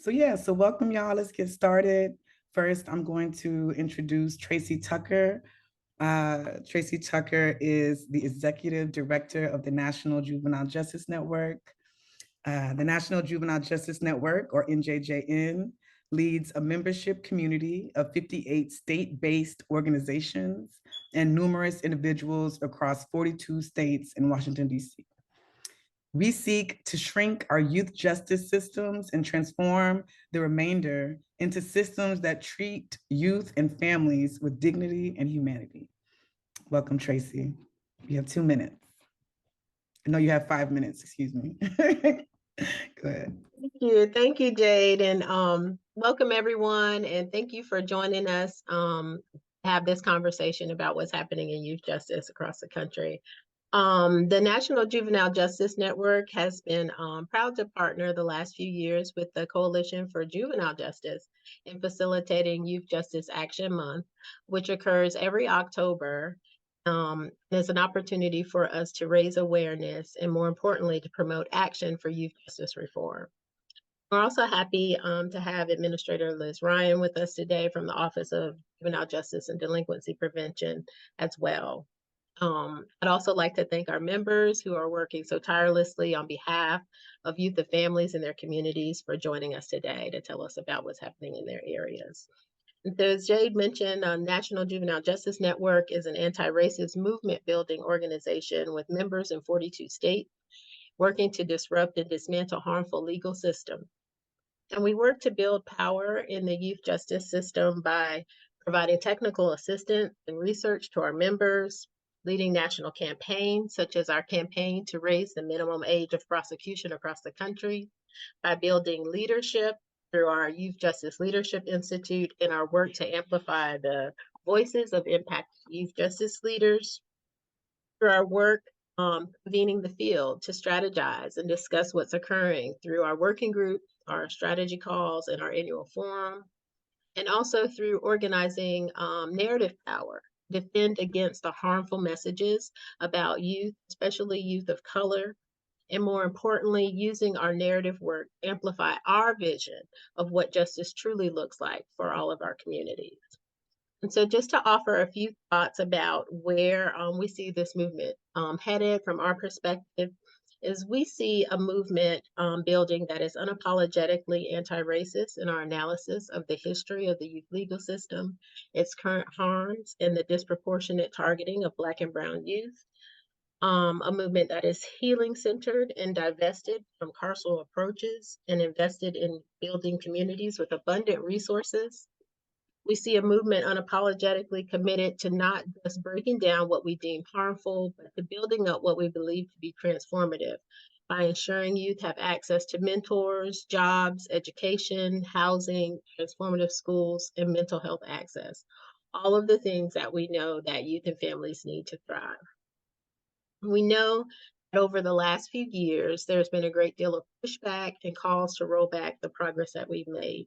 So welcome y'all. Let's get started. First, I'm going to introduce Tracy Tucker. Tracy Tucker is the Executive Director of the National Juvenile Justice Network. The National Juvenile Justice Network, or NJJN, leads a membership community of 58 state-based organizations and numerous individuals across 42 states in Washington, D.C. We seek to shrink our youth justice systems and transform the remainder into systems that treat youth and families with dignity and humanity. Welcome, Tracy. You have 2 minutes. No, you have 5 minutes, excuse me. Go ahead. Thank you, Jade, and welcome everyone, and thank you for joining us have this conversation about what's happening in youth justice across the country. The National Juvenile Justice Network has been proud to partner the last few years with the Coalition for Juvenile Justice in facilitating Youth Justice Action Month, which occurs every October. There's an opportunity for us to raise awareness and, more importantly, to promote action for youth justice reform. We're also happy to have Administrator Liz Ryan with us today from the Office of Juvenile Justice and Delinquency Prevention as well. I'd also like to thank our members who are working so tirelessly on behalf of youth and families in their communities for joining us today to tell us about what's happening in their areas. And so, as Jade mentioned, National Juvenile Justice Network is an anti-racist movement building organization with members in 42 states, working to disrupt and dismantle harmful legal systems. And we work to build power in the youth justice system by providing technical assistance and research to our members, leading national campaigns, such as our campaign to raise the minimum age of prosecution across the country, by building leadership through our Youth Justice Leadership Institute and our work to amplify the voices of impact youth justice leaders, through our work convening the field to strategize and discuss what's occurring through our working group, our strategy calls, and our annual forum, and also through organizing narrative power, defend against the harmful messages about youth, especially youth of color, and more importantly, using our narrative work to amplify our vision of what justice truly looks like for all of our communities. And so just to offer a few thoughts about where we see this movement headed from our perspective, is we see a movement building that is unapologetically anti-racist in our analysis of the history of the youth legal system, its current harms, and the disproportionate targeting of Black and Brown youth. A movement that is healing-centered and divested from carceral approaches and invested in building communities with abundant resources. We see a movement unapologetically committed to not just breaking down what we deem harmful, but to building up what we believe to be transformative by ensuring youth have access to mentors, jobs, education, housing, transformative schools, and mental health access. All of the things that we know that youth and families need to thrive. We know that over the last few years, there's been a great deal of pushback and calls to roll back the progress that we've made.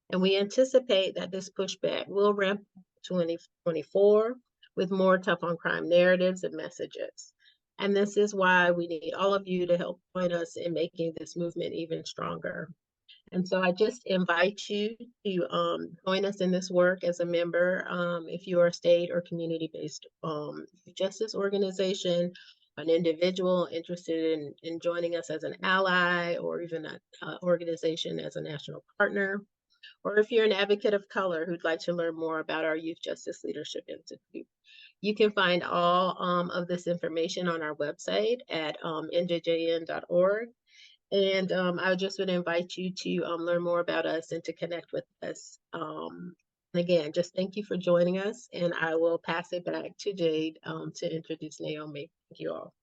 And we anticipate that this pushback will ramp up in 2024 with more tough on crime narratives and messages. And this is why we need all of you to help join us in making this movement even stronger. And so I just invite you to join us in this work as a member. If you are a state or community-based justice organization, an individual interested in joining us as an ally, or even an organization as a national partner, or if you're an advocate of color who'd like to learn more about our Youth Justice Leadership Institute. You can find all of this information on our website at njjn.org. And I just would invite you to learn more about us and to connect with us. And again, just thank you for joining us, and I will pass it back to Jade to introduce Naomi. Thank you all.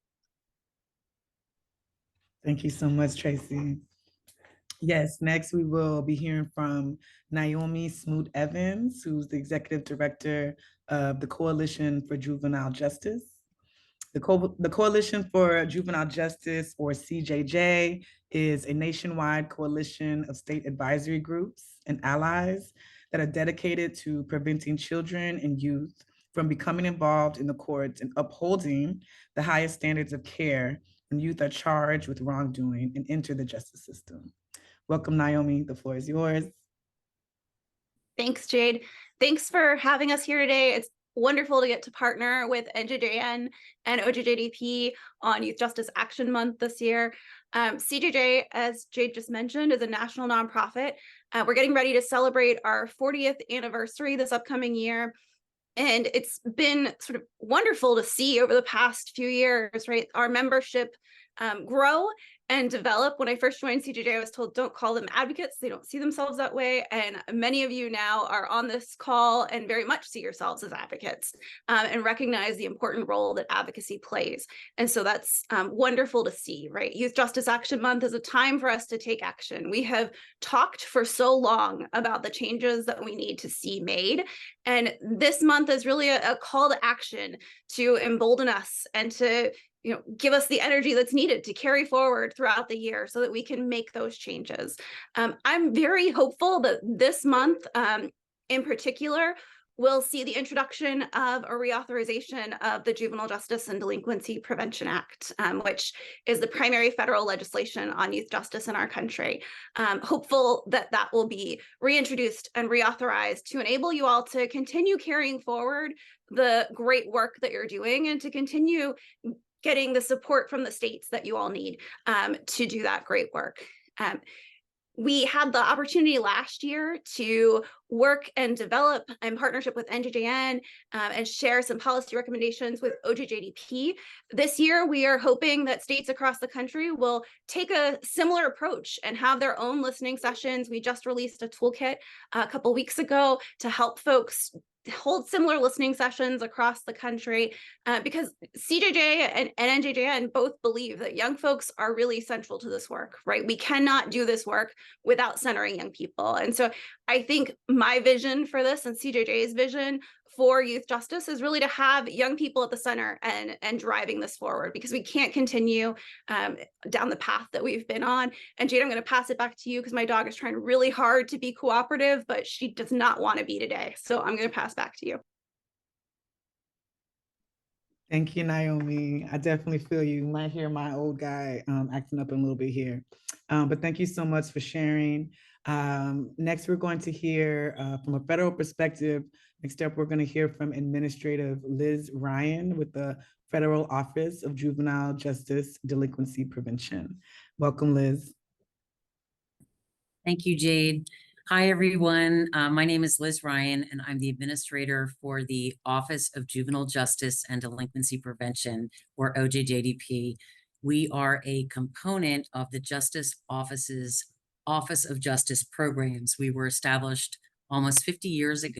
Thank you so much, Tracy. Yes, next we will be hearing from Naomi Smoot-Evans, who's the Executive Director of the Coalition for Juvenile Justice. The Coalition for Juvenile Justice, or CJJ, is a nationwide coalition of state advisory groups and allies that are dedicated to preventing children and youth from becoming involved in the courts and upholding the highest standards of care when youth are charged with wrongdoing and enter the justice system. Welcome, Naomi. The floor is yours. Thanks, Jade. Thanks for having us here today. It's wonderful to get to partner with NJJN and OJJDP on Youth Justice Action Month this year. CJJ, as Jade just mentioned, is a national nonprofit. We're getting ready to celebrate our 40th anniversary this upcoming year. And it's been sort of wonderful to see over the past few years, right? Our membership grow and develop. When I first joined CJJ, I was told, don't call them advocates. They don't see themselves that way. And many of you now are on this call and very much see yourselves as advocates and recognize the important role that advocacy plays. And so that's wonderful to see, right? Youth Justice Action Month is a time for us to take action. We have talked for so long about the changes that we need to see made. And this month is really a call to action to embolden us and to give us the energy that's needed to carry forward throughout the year so that we can make those changes. I'm very hopeful that this month in particular, we'll see the introduction of a reauthorization of the Juvenile Justice and Delinquency Prevention Act, which is the primary federal legislation on youth justice in our country. Hopeful that that will be reintroduced and reauthorized to enable you all to continue carrying forward the great work that you're doing and to continue getting the support from the states that you all need to do that great work. We had the opportunity last year to work and develop in partnership with NJJN and share some policy recommendations with OJJDP. This year, we are hoping that states across the country will take a similar approach and have their own listening sessions. We just released a toolkit a couple weeks ago to help folks hold similar listening sessions across the country because CJJ and NJJN both believe that young folks are really central to this work, right? We cannot do this work without centering young people. And so I think my vision for this and CJJ's vision for youth justice is really to have young people at the center and driving this forward, because we can't continue down the path that we've been on. And Jade, I'm going to pass it back to you because my dog is trying really hard to be cooperative, but she does not want to be today. So I'm going to pass back to you. Thank you, Naomi. I definitely feel you. You might hear my old guy acting up a little bit here. But thank you so much for sharing. Next, we're going to hear from a federal perspective. Next up, we're going to hear from Administrative Liz Ryan with the Federal Office of Juvenile Justice Delinquency Prevention. Welcome, Liz. Thank you, Jade. Hi, everyone. My name is Liz Ryan, and I'm the administrator for the Office of Juvenile Justice and Delinquency Prevention, or OJJDP. We are a component of the Justice Office's Office of Justice programs. We were established almost 50 years ago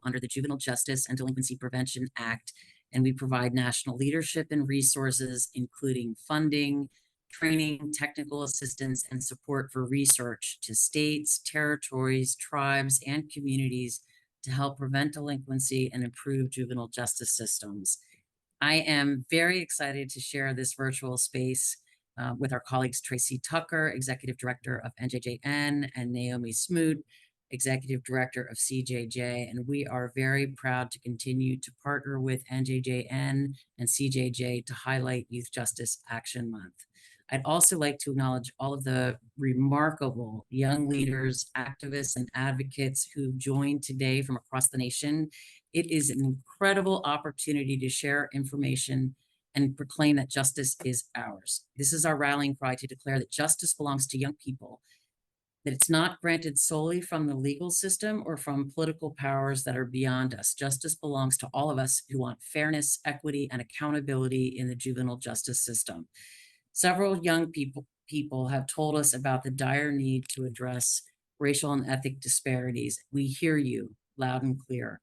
under the Juvenile Justice and Delinquency Prevention Act, and we provide national leadership and resources, including funding, training, technical assistance, and support for research to states, territories, tribes, and communities to help prevent delinquency and improve juvenile justice systems. I am very excited to share this virtual space with our colleagues Tracy Tucker, Executive Director of NJJN, and Naomi Smoot, Executive Director of CJJ, and we are very proud to continue to partner with NJJN and CJJ to highlight Youth Justice Action Month. I'd also like to acknowledge all of the remarkable young leaders, activists, and advocates who joined today from across the nation. It is an incredible opportunity to share information and proclaim that justice is ours. This is our rallying cry to declare that justice belongs to young people, that it's not granted solely from the legal system or from political powers that are beyond us. Justice belongs to all of us who want fairness, equity, and accountability in the juvenile justice system. Several young people have told us about the dire need to address racial and ethnic disparities. We hear you loud and clear.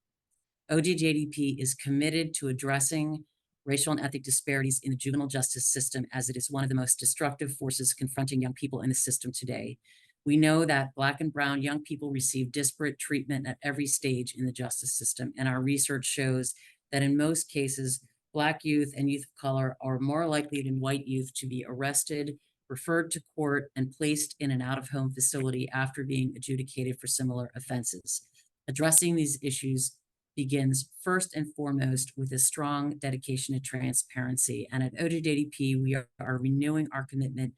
OJJDP is committed to addressing racial and ethnic disparities in the juvenile justice system, as it is one of the most destructive forces confronting young people in the system today. We know that Black and brown young people receive disparate treatment at every stage in the justice system, and our research shows that in most cases, Black youth and youth of color are more likely than white youth to be arrested, referred to court, and placed in an out-of-home facility after being adjudicated for similar offenses. Addressing these issues begins first and foremost with a strong dedication to transparency. And at OJJDP, we are renewing our commitment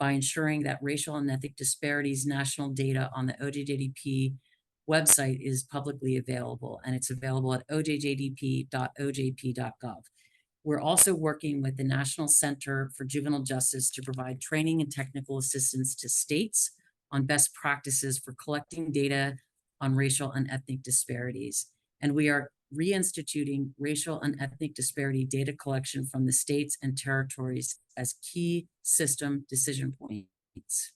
by ensuring that racial and ethnic disparities national data on the OJJDP website is publicly available, and it's available at ojjdp.ojp.gov. We're also working with the National Center for Juvenile Justice to provide training and technical assistance to states on best practices for collecting data on racial and ethnic disparities. And we are reinstituting racial and ethnic disparity data collection from the states and territories as key system decision points.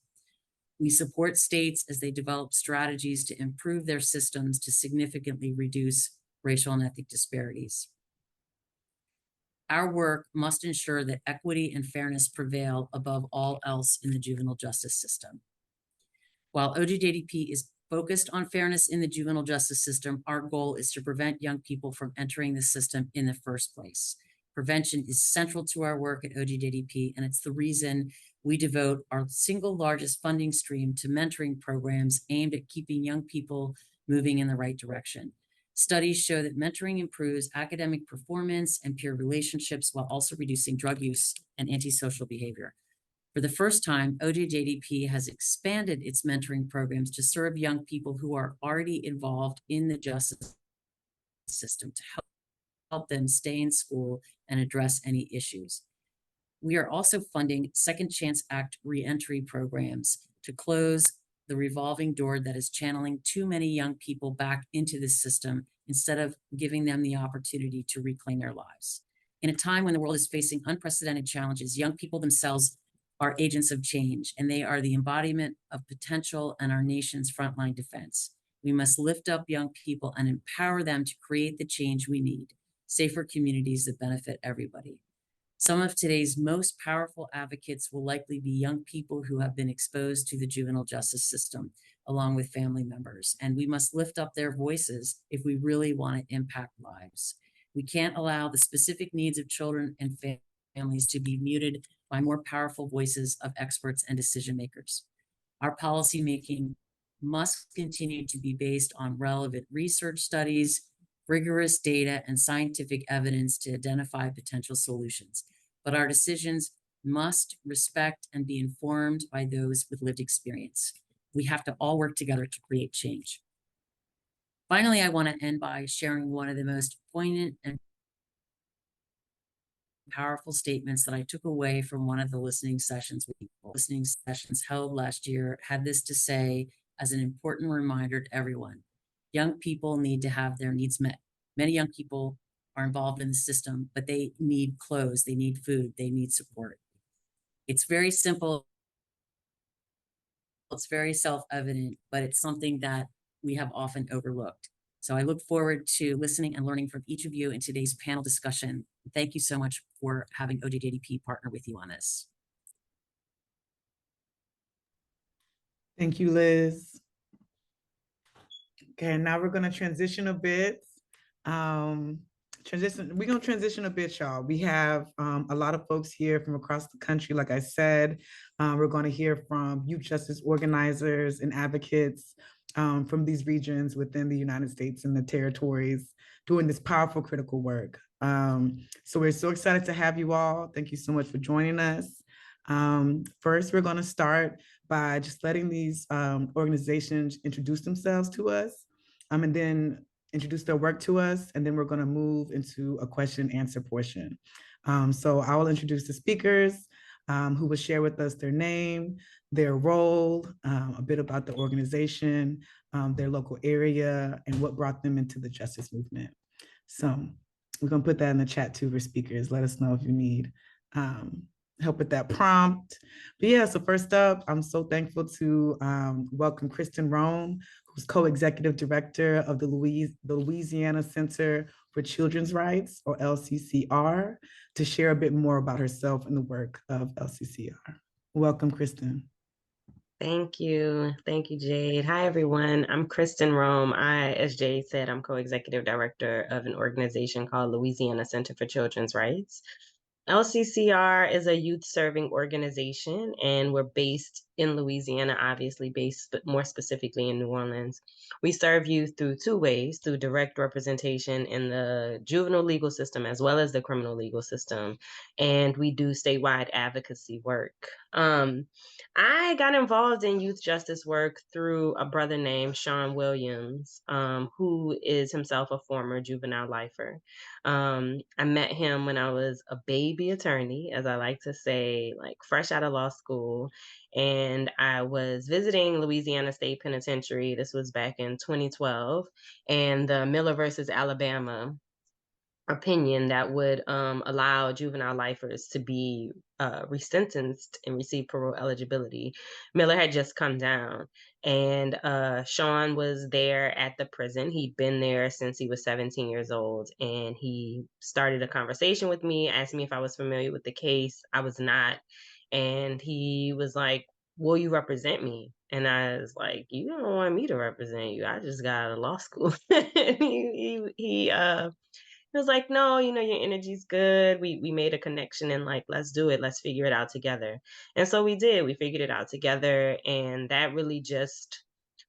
We support states as they develop strategies to improve their systems to significantly reduce racial and ethnic disparities. Our work must ensure that equity and fairness prevail above all else in the juvenile justice system. While OJJDP is focused on fairness in the juvenile justice system, our goal is to prevent young people from entering the system in the first place. Prevention is central to our work at OJJDP, and it's the reason we devote our single largest funding stream to mentoring programs aimed at keeping young people moving in the right direction. Studies show that mentoring improves academic performance and peer relationships while also reducing drug use and antisocial behavior. For the first time, OJJDP has expanded its mentoring programs to serve young people who are already involved in the justice system to help them stay in school and address any issues. We are also funding Second Chance Act reentry programs to close the revolving door that is channeling too many young people back into the system instead of giving them the opportunity to reclaim their lives. In a time when the world is facing unprecedented challenges, young people themselves are agents of change, and they are the embodiment of potential and our nation's frontline defense. We must lift up young people and empower them to create the change we need, safer communities that benefit everybody. Some of today's most powerful advocates will likely be young people who have been exposed to the juvenile justice system, along with family members, and we must lift up their voices if we really want to impact lives. We can't allow the specific needs of children and families to be muted by more powerful voices of experts and decision makers. Our policymaking must continue to be based on relevant research studies, rigorous data, and scientific evidence to identify potential solutions. But our decisions must respect and be informed by those with lived experience. We have to all work together to create change. Finally, I want to end by sharing one of the most poignant and powerful statements that I took away from one of the listening sessions held last year. Had this to say as an important reminder to everyone: young people need to have their needs met. Many young people are involved in the system, but they need clothes, they need food, they need support. It's very simple, it's very self-evident, but it's something that we have often overlooked. So I look forward to listening and learning from each of you in today's panel discussion. Thank you so much for having OJJDP partner with you on this. Thank you, Liz. Okay, now we're going to transition a bit. We're going to transition a bit, y'all. We have a lot of folks here from across the country. Like I said, we're going to hear from youth justice organizers and advocates from these regions within the United States and the territories doing this powerful, critical work. So we're so excited to have you all. Thank you so much for joining us. First, we're going to start by just letting these organizations introduce themselves to us, and then introduce their work to us, and then we're going to move into a question and answer portion. So I will introduce the speakers who will share with us their name, their role, a bit about the organization, their local area, and what brought them into the justice movement. So we're going to put that in the chat too for speakers. Let us know if you need help with that prompt. But yeah, so first up, I'm so thankful to welcome Kristen Rome, who's co-executive director of the Louisiana Center for Children's Rights, or LCCR, to share a bit more about herself and the work of LCCR. Welcome, Kristen. Thank you. Thank you, Jade. Hi, everyone. I'm Kristen Rome. As Jade said, I'm co-executive director of an organization called Louisiana Center for Children's Rights. LCCR is a youth serving organization, and we're based in Louisiana, obviously based more specifically in New Orleans. We serve youth through two ways, through direct representation in the juvenile legal system as well as the criminal legal system. And we do statewide advocacy work. I got involved in youth justice work through a brother named Sean Williams, who is himself a former juvenile lifer. I met him when I was a baby attorney, as I like to say, like fresh out of law school. And I was visiting Louisiana State Penitentiary. This was back in 2012. And the Miller versus Alabama opinion that would allow juvenile lifers to be resentenced and receive parole eligibility. Miller had just come down, and Sean was there at the prison. He'd been there since he was 17 years old, and he started a conversation with me, asked me if I was familiar with the case. I was not, and he was like, "Will you represent me?" And I was like, "You don't want me to represent you. I just got out of law school." And he was like, "No, you know, your energy's good. We made a connection and like, let's do it. Let's figure it out together." And so we did. We figured it out together. And that really just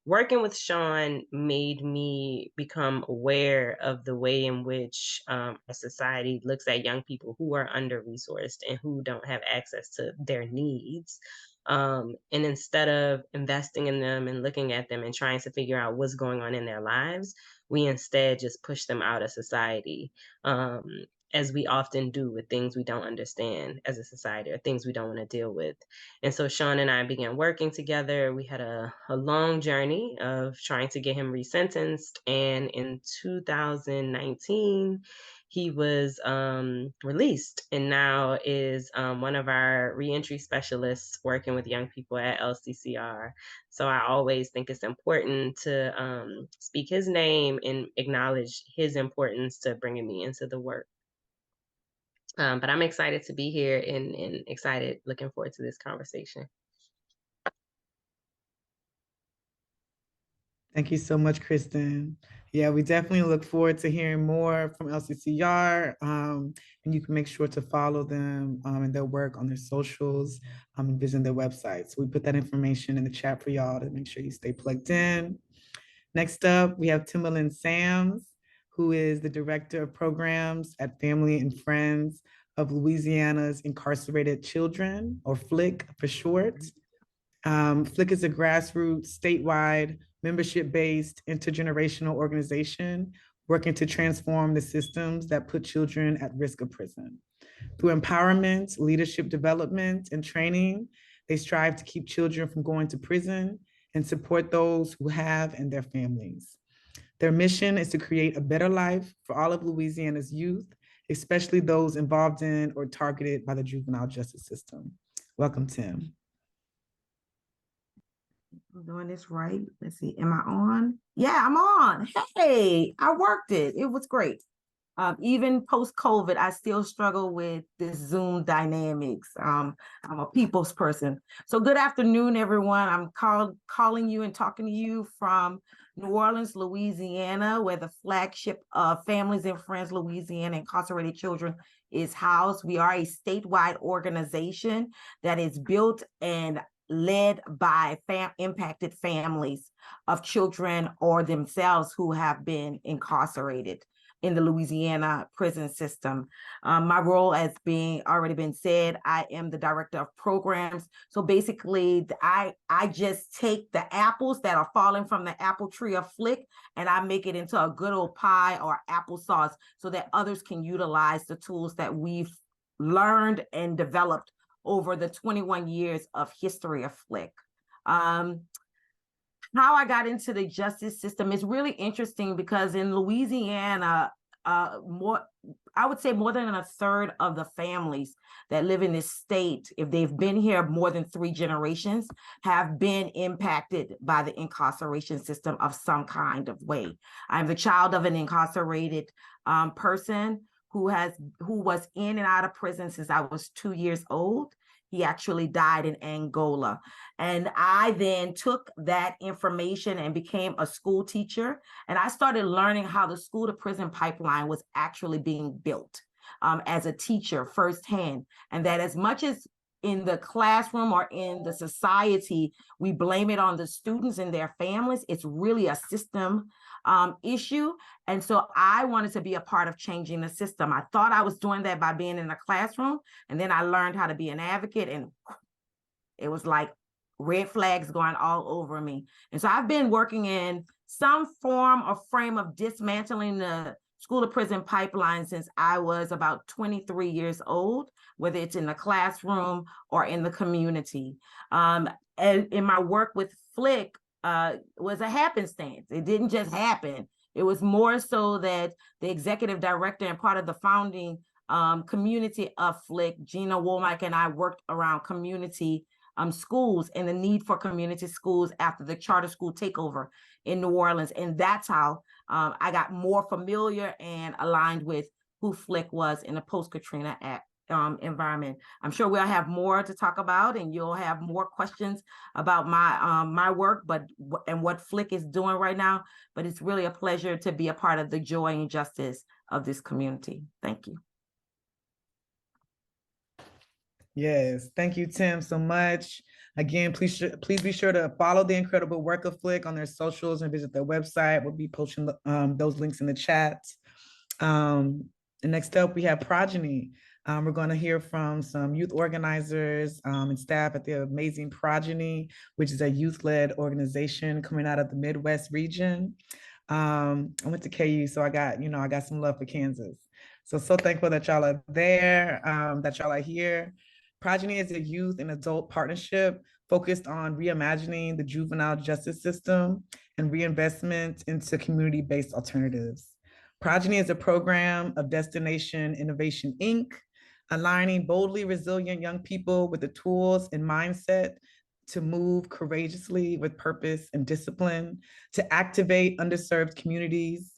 working with Sean made me become aware of the way in which our society looks at young people who are under-resourced and who don't have access to their needs. And instead of investing in them and looking at them and trying to figure out what's going on in their lives, we instead just push them out of society, as we often do with things we don't understand as a society or things we don't want to deal with. And so Sean and I began working together. We had a long journey of trying to get him resentenced. And in 2019, he was released and now is one of our reentry specialists working with young people at LCCR. So I always think it's important to speak his name and acknowledge his importance to bringing me into the work. But I'm excited to be here and excited, looking forward to this conversation. Thank you so much, Kristen. Yeah, we definitely look forward to hearing more from LCCR, and you can make sure to follow them and their work on their socials and visit their website. So we put that information in the chat for y'all to make sure you stay plugged in. Next up, we have Timberland Sams, who is the Director of Programs at Family and Friends of Louisiana's Incarcerated Children, or FLIC for short. FLIC is a grassroots, statewide, membership-based, intergenerational organization working to transform the systems that put children at risk of prison. Through empowerment, leadership development, and training, they strive to keep children from going to prison and support those who have and their families. Their mission is to create a better life for all of Louisiana's youth, especially those involved in or targeted by the juvenile justice system. Welcome, Tim. I'm doing this right. Let's see. Am I on? Yeah, I'm on. Hey, I worked it. It was great. Even post-COVID, I still struggle with this Zoom dynamics. I'm a people's person. So good afternoon, everyone. I'm calling you and talking to you from New Orleans, Louisiana, where the flagship of Families and Friends Louisiana Incarcerated Children is housed. We are a statewide organization that is built and led by impacted families of children or themselves who have been incarcerated in the Louisiana prison system. My role, as being already been said, I am the Director of Programs. So basically, I just take the apples that are falling from the apple tree of FLIC and I make it into a good old pie or applesauce so that others can utilize the tools that we've learned and developed over the 21 years of history of FLIC. How I got into the justice system is really interesting because in Louisiana, I would say more than a third of the families that live in this state, if they've been here more than 3 generations, have been impacted by the incarceration system of some kind of way. I'm the child of an incarcerated person who was in and out of prison since I was 2 years old. He actually died in Angola. And I then took that information and became a school teacher. And I started learning how the school to prison pipeline was actually being built as a teacher firsthand. And that as much as in the classroom or in the society, we blame it on the students and their families. It's really a system issue. And so I wanted to be a part of changing the system. I thought I was doing that by being in the classroom. And then I learned how to be an advocate, and it was like red flags going all over me. And so I've been working in some form or frame of dismantling the school to prison pipeline since I was about 23 years old, whether it's in the classroom or in the community. And in my work with Flick was a happenstance. It didn't just happen. It was more so that the executive director and part of the founding community of Flick, Gina Womack, and I worked around community schools and the need for community schools after the charter school takeover in New Orleans. And that's how I got more familiar and aligned with who Flick was in a post-Katrina environment. I'm sure we'll have more to talk about, and you'll have more questions about my work, and what Flick is doing right now. But it's really a pleasure to be a part of the joy and justice of this community. Thank you. Yes, thank you, Tim, so much. Again, please be sure to follow the incredible work of Flick on their socials and visit their website. We'll be posting those links in the chat. And next up, we have Progeny. We're going to hear from some youth organizers and staff at the amazing Progeny, which is a youth-led organization coming out of the Midwest region. I went to KU, so I got some love for Kansas. So thankful that y'all are there, that y'all are here. Progeny is a youth and adult partnership focused on reimagining the juvenile justice system and reinvestment into community-based alternatives. Progeny is a program of Destination Innovation, Inc., aligning boldly resilient young people with the tools and mindset to move courageously with purpose and discipline, to activate underserved communities.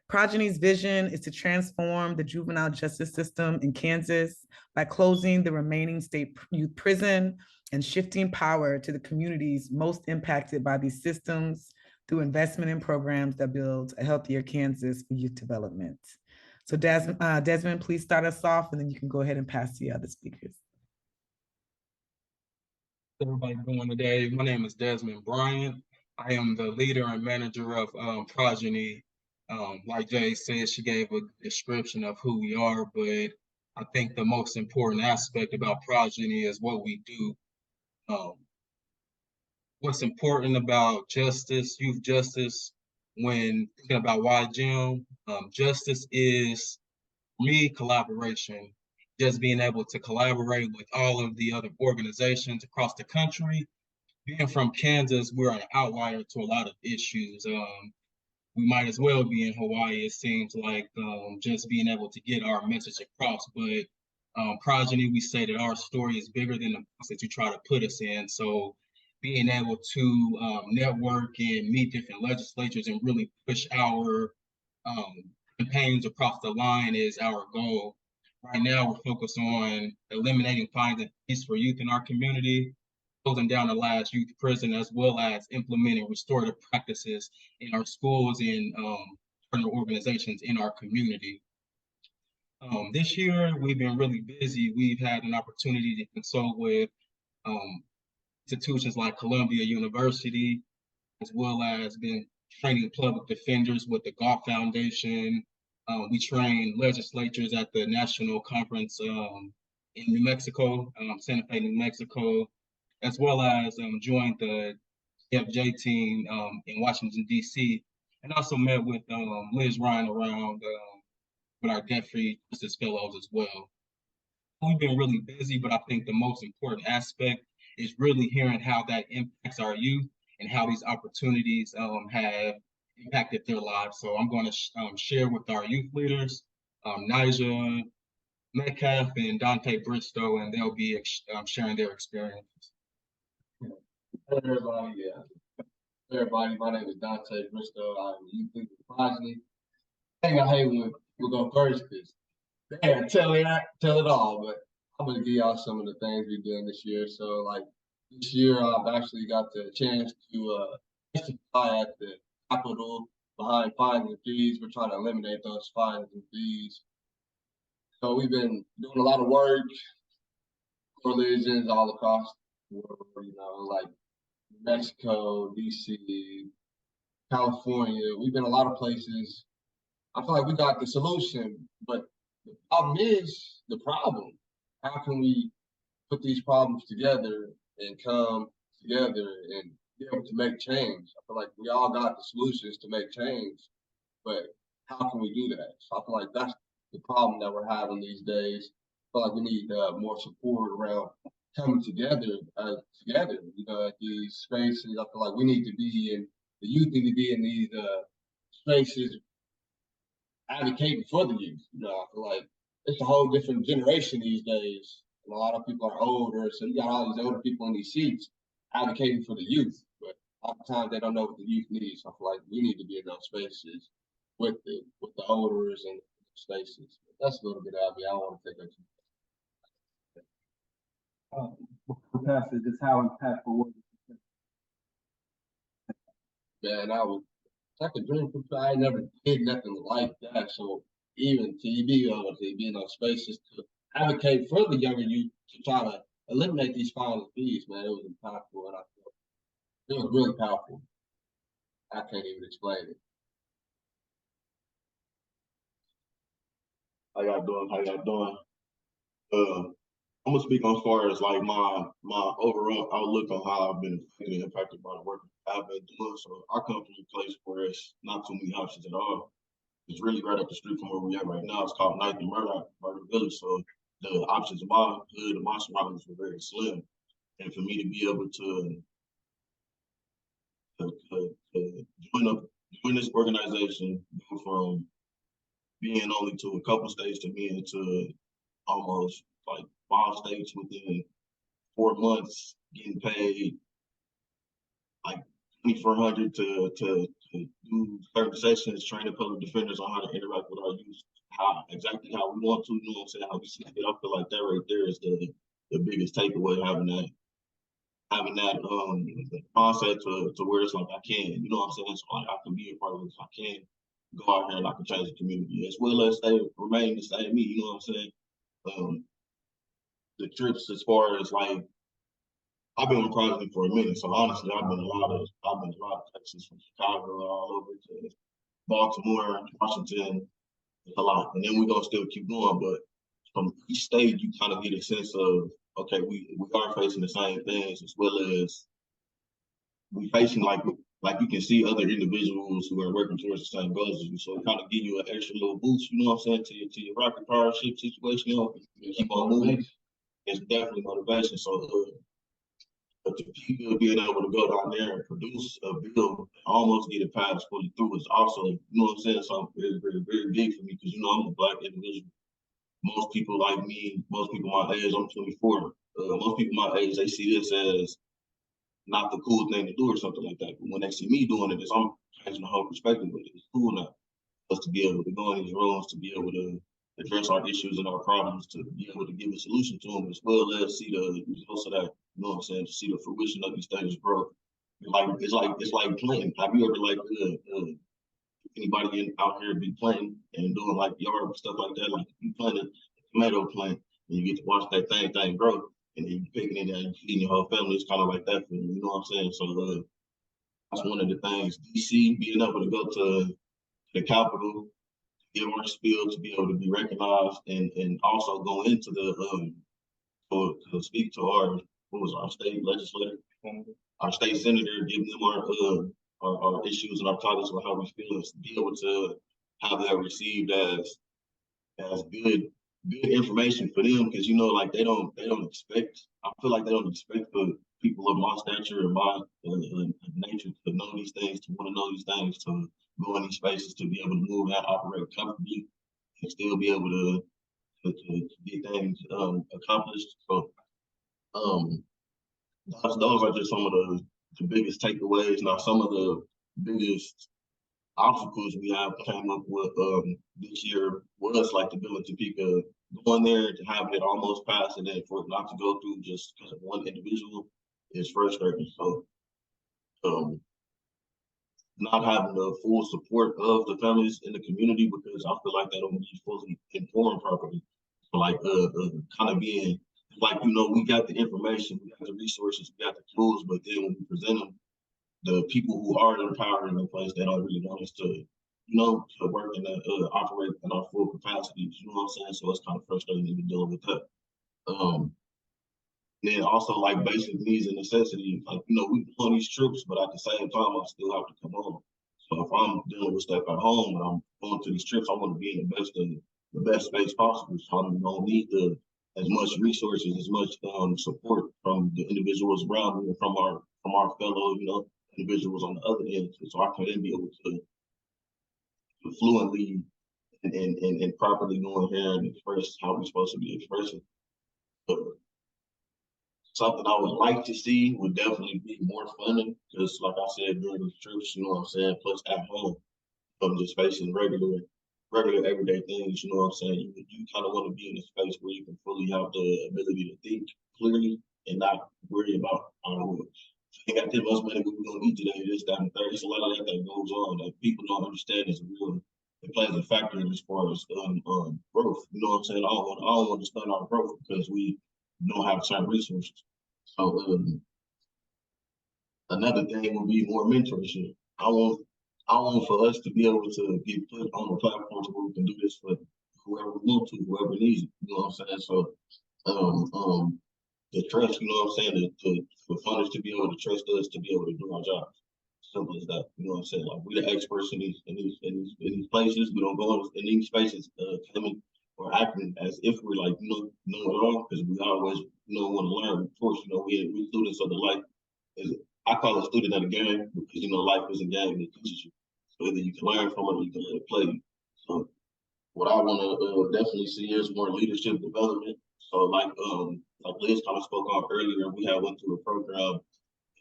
Progeny's vision is to transform the juvenile justice system in Kansas by closing the remaining state youth prison and shifting power to the communities most impacted by these systems through investment in programs that build a healthier Kansas for youth development. So Desmond, please start us off, and then you can go ahead and pass to the other speakers. Everybody doing today? My name is Desmond Bryant. I am the leader and manager of Progeny. Like Jay said, she gave a description of who we are, but I think the most important aspect about Progeny is what we do. What's important about justice, youth justice, when thinking about YJAM, justice is, for me, collaboration. Just being able to collaborate with all of the other organizations across the country. Being from Kansas, we're an outlier to a lot of issues. We might as well be in Hawaii, it seems like, just being able to get our message across. But Progeny, we say that our story is bigger than the box that you try to put us in. So being able to network and meet different legislatures and really push our campaigns across the line is our goal. Right now, we're focused on eliminating fines and fees for youth in our community, closing down the last youth prison, as well as implementing restorative practices in our schools and partner organizations in our community. This year, we've been really busy. We've had an opportunity to consult with institutions like Columbia University, as well as been training public defenders with the Golf Foundation. We train legislatures at the national conference in New Mexico, Santa Fe, New Mexico, as well as joined the FJ team in Washington, D.C., and also met with Liz Ryan around with our debt-free justice fellows as well. We've been really busy, but I think the most important aspect is really hearing how that impacts our youth and how these opportunities have impacted their lives. So I'm going to share with our youth leaders, Nija Metcalf and Dante Bristow, and they'll be sharing their experiences. Hey everybody, my name is Dante Bristow. I'm a youth leader for Progeny. I hate when we go first because damn, tell it all, but I'm gonna give y'all some of the things we're doing this year. So like this year, I've actually got the chance to testify at the Capitol behind fines and fees. We're trying to eliminate those fines and fees. So we've been doing a lot of work. religions all across the world, you know, like Mexico, DC, California. We've been a lot of places. I feel like we got the solution, but the problem is the problem. How can we put these problems together and come together and be able to make change? I feel like we all got the solutions to make change, but how can we do that? So I feel like that's the problem that we're having these days. I feel like we need more support around coming together, you know, at these spaces. I feel like we need to be in, the youth need to be in these spaces advocating for the youth. You know, I feel like it's a whole different generation these days. And a lot of people are older, so you got all these older people in these seats advocating for the youth. But a lot of times they don't know what the youth needs. So I feel like we need to be in those spaces with the elders and spaces. That's a little bit of me. I don't want to take that too Pastor, just how impactful was it? much. Man, I was like a dream come true. I ain't never did nothing like that. So even to be able to be in those spaces to advocate for the younger youth to try to eliminate these spineless fees, man, it was impactful, and I feel it was really powerful. I can't even explain it. How y'all doing? How y'all doing? I'm gonna speak on as far as like my overall outlook on how I've been affected and impacted by the work I've been doing. So I come from a place where it's not too many options at all. It's really right up the street from where we at right now. It's called Ninth and Murdoch Village. So the options in my hood and my surroundings were very slim. And for me to be able to join this organization, go from being only to a couple states to being to almost like 5 states within 4 months, getting paid like $2,400 to do certain sessions, training public defenders on how to interact with our youth, exactly how we want to, you know what I'm saying, how we see it. I feel like that right there is the biggest takeaway, having that mindset to where it's like I can, you know what I'm saying? So like I can be a part of this, I can go out here and I can change the community as well as remain the same me, you know what I'm saying? The trips as far as like I've been with Prodigy for a minute, so honestly I've been a lot of places from Chicago all over to Baltimore, Washington, a lot. And then we're gonna still keep going, but from each state you kind of get a sense of okay, we are facing the same things as well as we facing like you can see other individuals who are working towards the same goals as you. So it kind of give you an extra little boost, you know what I'm saying, to your rocket power ship situation, you know, you keep on moving. It's definitely motivation. So but the people being able to go down there and produce a bill, almost get it passed fully through is also, you know what I'm saying, something very, very, very big for me because, you know, I'm a Black individual. Most people like me, most people my age, I'm 24. Most people my age, they see this as not the cool thing to do or something like that. But when they see me doing it, I'm changing the whole perspective of it. It's cool now for us to be able to go in these rooms, to be able to address our issues and our problems, to be able to give a solution to them, as well as see the results of that. You know what I'm saying? To see the fruition of these things grow. It's like planting. Have you ever like anybody out here be planting and doing like yard stuff like that? Like you plant a tomato plant and you get to watch that thing grow, and then you picking it and feeding your whole family. It's kind of like that for me. You know what I'm saying? So that's one of the things. DC, being able to go to the capital, give our spiel, to be able to be recognized, and also go into the to speak to our state legislator, our state senator, give them our issues and our topics on how we feel, and be able to have that received as good information for them, because you know, like they don't expect. I feel like they don't expect for people of my stature and my nature to know these things, to want to know these things, to go in these spaces, to be able to move and operate comfortably, and still be able to get things accomplished. So those are just some of the biggest takeaways. Now, some of the biggest obstacles we have came up with this year was like the bill in Topeka, going there to having it almost passed, and then for it not to go through just because of one individual is frustrating. So not having the full support of the families in the community, because I feel like they don't be fully informed properly. So like kind of being like, you know, we got the information, we got the resources, we got the tools, but then when we present them, the people who are in power in the place, they don't really want us to, you know, to work and operate in our full capacity. You know what I'm saying? So it's kind of frustrating to be dealing with that. Then also like basic needs and necessities, like, you know, we on these trips, but at the same time, I still have to come home. So if I'm dealing with stuff at home and I'm going to these trips, I want to be in the best space possible. So I'm gonna need as much resources, as much support from the individuals around me and from our fellow, you know, individuals on the other end, so I can then be able to fluently and properly go in here and express how we're supposed to be expressing. But something I would like to see would definitely be more funding, because like I said, during the trips, you know what I'm saying, plus at home, I'm just facing regular everyday things, you know what I'm saying? You kind of want to be in a space where you can fully have the ability to think clearly and not worry about, I got this much money, what we're gonna eat today, this, that, and third. It's a lot of that goes on that people don't understand is real. It plays a factor as far as growth. You know what I'm saying? I don't want to stunt our growth because we don't have certain resources. So another thing would be more mentorship. I want for us to be able to get put on the platforms where we can do this for whoever we want to, whoever needs it. You know what I'm saying? So the trust, you know what I'm saying, for funders to be able to trust us to be able to do our jobs. Simple as that. You know what I'm saying? Like, we're the experts in these places. We don't go in these spaces coming or acting as if we're like, know it all, because we always, you know, want to learn. Of course, you know, we students of the life. I call it student of the game, because, you know, life is a game that teaches you. So either you can learn from it or you can let it play you. So what I want to definitely see is more leadership development. So like Liz kind of spoke on earlier, we went through a program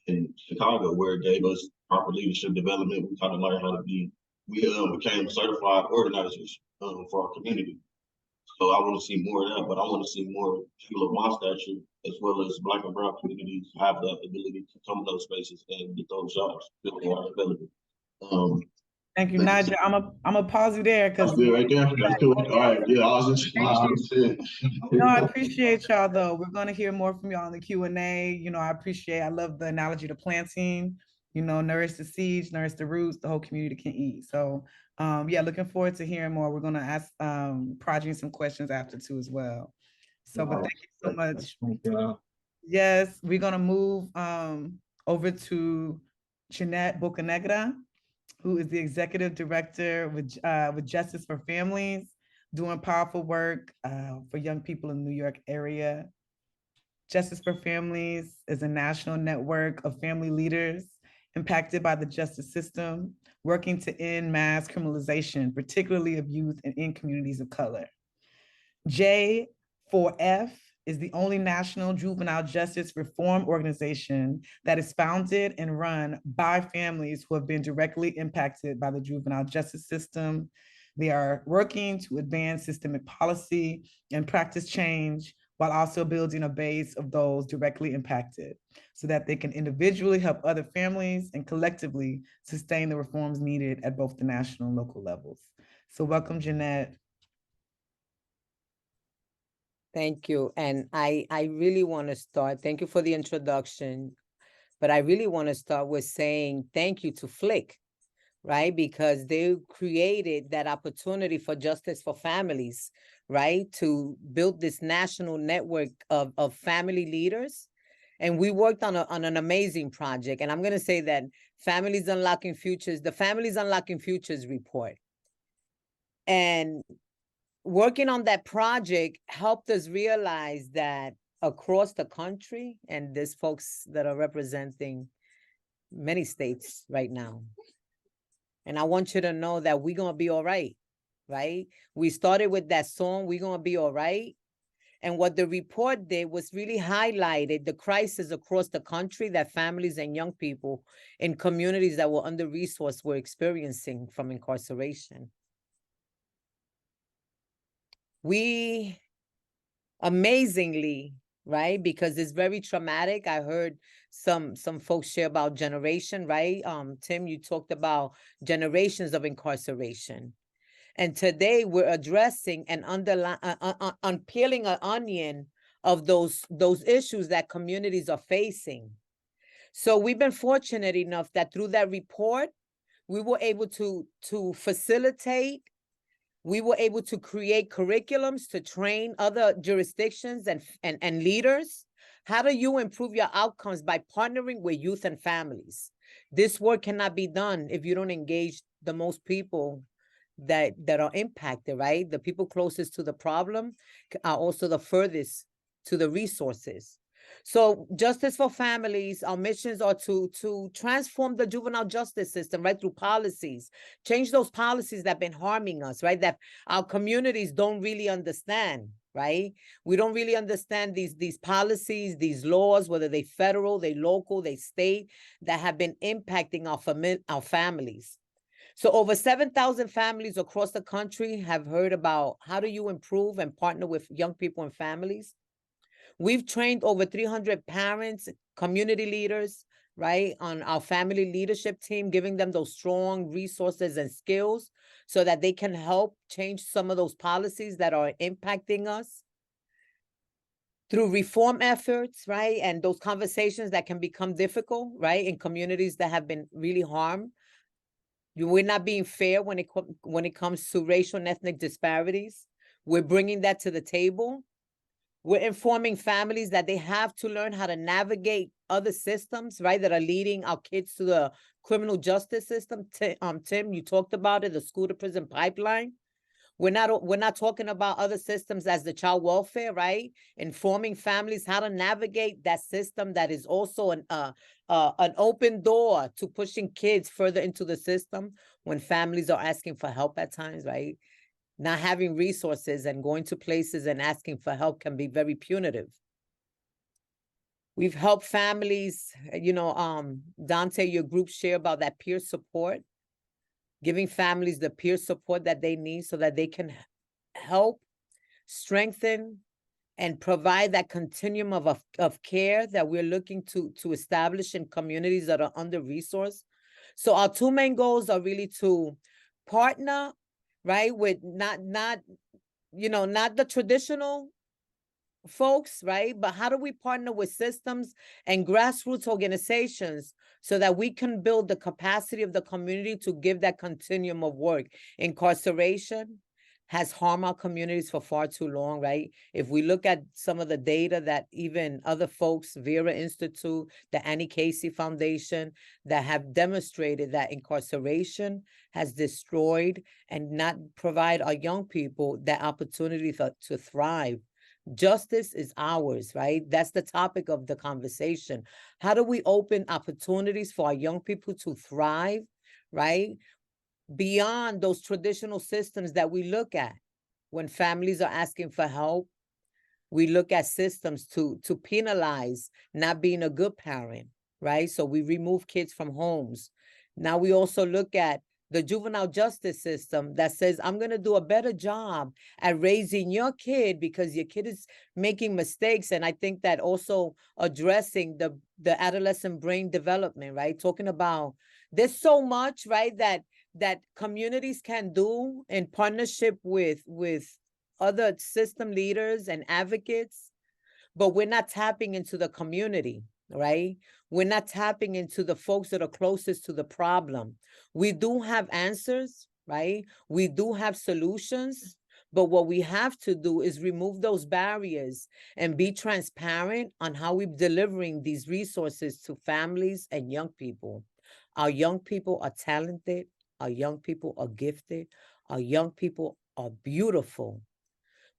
in Chicago where it gave us proper leadership development. We kind of learned how to we became certified organizers for our community. So I want to see more of that, but I want to see more people of my stature, as well as Black and brown communities, have that ability to come to those spaces and get those jobs that are available. Thank you, Nigel. I'm a pause you there because right there. That's cool. All right. Yeah, I was just no, I appreciate y'all though. We're gonna hear more from y'all in the Q&A. You know, I love the analogy to planting. You know, nourish the seeds, nourish the roots, the whole community can eat. So yeah, looking forward to hearing more. We're gonna ask Progeny some questions after too as well. So but thank you so much. Thank you. Yes, we're gonna move over to Jeanette Bocanegra, who is the executive director with Justice for Families, doing powerful work for young people in the New York area. Justice for Families is a national network of family leaders impacted by the justice system, working to end mass criminalization, particularly of youth and in communities of color. J4F is the only national juvenile justice reform organization that is founded and run by families who have been directly impacted by the juvenile justice system. They are working to advance systemic policy and practice change while also building a base of those directly impacted so that they can individually help other families and collectively sustain the reforms needed at both the national and local levels. So welcome, Jeanette. Thank you. And I really want to start, thank you for the introduction, but I really want to start with saying thank you to Flick, right? Because they created that opportunity for Justice for Families, right? To build this national network of family leaders. And we worked on an amazing project. And I'm going to say that Families Unlocking Futures, the Families Unlocking Futures report. And working on that project helped us realize that across the country, and there's folks that are representing many states right now. And I want you to know that we're going to be all right, right? We started with that song, We're Going to Be All Right. And what the report did was really highlighted the crisis across the country that families and young people in communities that were under-resourced were experiencing from incarceration. We amazingly, right, because it's very traumatic. I heard some folks share about generation, right? Tim, you talked about generations of incarceration. And today we're addressing and unpeeling an onion of those issues that communities are facing. So we've been fortunate enough that through that report, we were able to facilitate, we were able to create curriculums to train other jurisdictions and leaders. How do you improve your outcomes? By partnering with youth and families. This work cannot be done if you don't engage the most people that are impacted, right? The people closest to the problem are also the furthest to the resources. So Justice for Families, our missions are to transform the juvenile justice system, right, through policies, change those policies that have been harming us, right, that our communities don't really understand, right? We don't really understand these policies, these laws, whether they federal, they local, they state, that have been impacting our families. So over 7,000 families across the country have heard about how do you improve and partner with young people and families. We've trained over 300 parents, community leaders, right, on our family leadership team, giving them those strong resources and skills so that they can help change some of those policies that are impacting us. Through reform efforts, right, and those conversations that can become difficult, right, in communities that have been really harmed. We're not being fair when it comes to racial and ethnic disparities. We're bringing that to the table. We're informing families that they have to learn how to navigate other systems, right, that are leading our kids to the criminal justice system. Tim, you talked about it, the school to prison pipeline. We're not talking about other systems as the child welfare, right? Informing families how to navigate that system that is also an open door to pushing kids further into the system when families are asking for help at times, right? Not having resources and going to places and asking for help can be very punitive. We've helped families, Dante, your group share about that peer support, giving families the peer support that they need so that they can help strengthen and provide that continuum of care that we're looking to establish in communities that are under-resourced. So our two main goals are really to partner, right, with not the traditional folks, right, but how do we partner with systems and grassroots organizations so that we can build the capacity of the community to give that continuum of work? Incarceration has harmed our communities for far too long, right? If we look at some of the data that even other folks, Vera Institute, the Annie Casey Foundation, that have demonstrated that incarceration has destroyed and not provide our young people that opportunity to thrive. Justice is ours, right? That's the topic of the conversation. How do we open opportunities for our young people to thrive, right? Beyond those traditional systems that we look at. When families are asking for help, we look at systems to penalize not being a good parent, right? So we remove kids from homes. Now we also look at the juvenile justice system that says, I'm going to do a better job at raising your kid because your kid is making mistakes. And I think that also addressing the adolescent brain development, right? Talking about there's so much, right, that communities can do in partnership with other system leaders and advocates, but we're not tapping into the community, right? We're not tapping into the folks that are closest to the problem. We do have answers, right? We do have solutions, but what we have to do is remove those barriers and be transparent on how we're delivering these resources to families and young people. Our young people are talented. Our young people are gifted. Our young people are beautiful.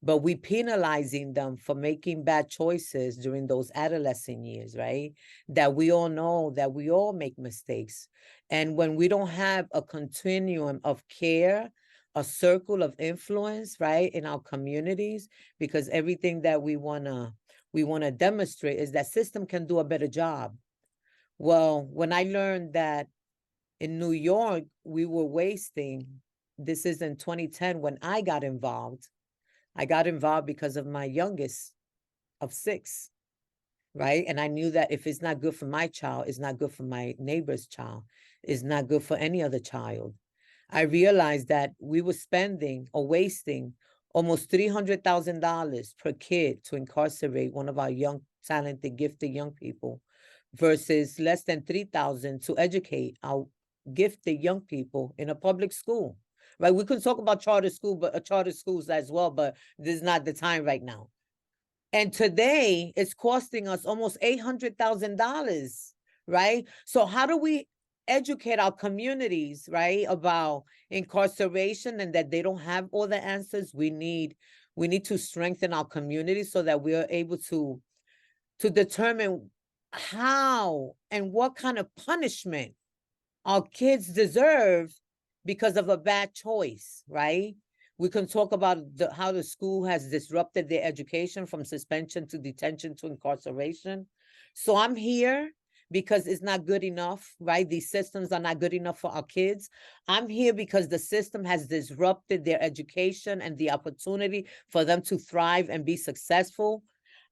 But we penalizing them for making bad choices during those adolescent years, right? That we all know that we all make mistakes. And when we don't have a continuum of care, a circle of influence, right, in our communities, because everything that we wanna demonstrate is that system can do a better job. Well, when I learned that in New York, we were wasting, this is in 2010 when I got involved. I got involved because of my youngest of 6, right? And I knew that if it's not good for my child, it's not good for my neighbor's child. It's not good for any other child. I realized that we were spending or wasting almost $300,000 per kid to incarcerate one of our young, talented, gifted young people versus less than 3,000 to educate our gifted young people in a public school. Right? We could talk about charter school, but charter schools as well, but this is not the time right now. And today it's costing us almost $800,000, right? So how do we educate our communities, right, about incarceration and that they don't have all the answers? We need to strengthen our communities so that we are able to determine how and what kind of punishment our kids deserve because of a bad choice, right? We can talk about how the school has disrupted their education from suspension to detention to incarceration. So I'm here because it's not good enough, right? These systems are not good enough for our kids. I'm here because the system has disrupted their education and the opportunity for them to thrive and be successful.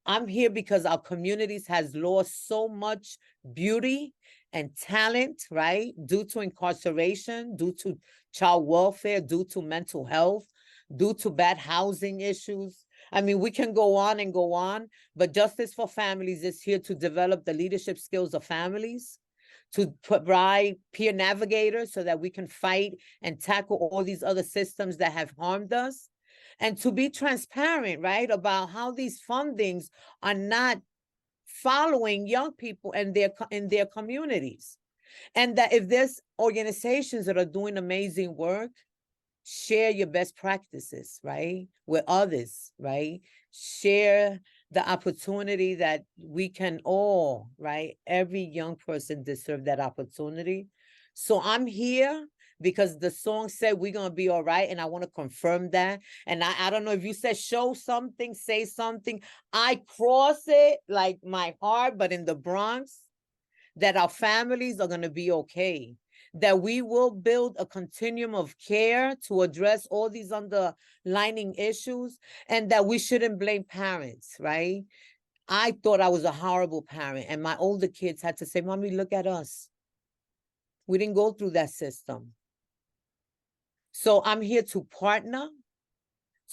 I'm here because our communities has lost so much beauty and talent, right? Due to incarceration, due to child welfare, due to mental health, due to bad housing issues. I mean, we can go on and go on, but Justice for Families is here to develop the leadership skills of families, to provide peer navigators so that we can fight and tackle all these other systems that have harmed us, and to be transparent, right, about how these fundings are not following young people in their communities. And that if there's organizations that are doing amazing work, share your best practices, right, with others, right? Share the opportunity that we can all, right? Every young person deserves that opportunity. So I'm here because the song said we're going to be all right. And I want to confirm that. And I don't know if you said show something, say something. I cross it like my heart, but in the Bronx, that our families are going to be okay, that we will build a continuum of care to address all these underlying issues, and that we shouldn't blame parents, right? I thought I was a horrible parent, and my older kids had to say, Mommy, look at us. We didn't go through that system. So I'm here to partner,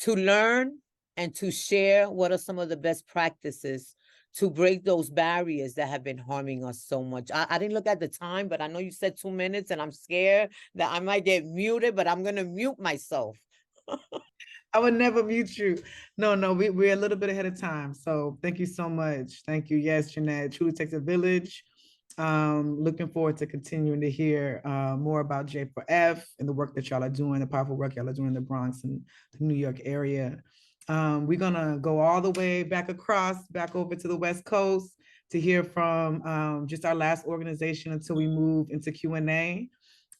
to learn, and to share what are some of the best practices to break those barriers that have been harming us so much. I didn't look at the time, but I know you said 2 minutes, and I'm scared that I might get muted, but I'm going to mute myself. I would never mute you. No, we're a little bit ahead of time. So thank you so much. Thank you. Yes, Jeanette, truly takes a village. Looking forward to continuing to hear more about J4F and the work that y'all are doing, the powerful work y'all are doing in the Bronx and the New York area. We're gonna go all the way back over to the West Coast to hear from just our last organization until we move into Q&A.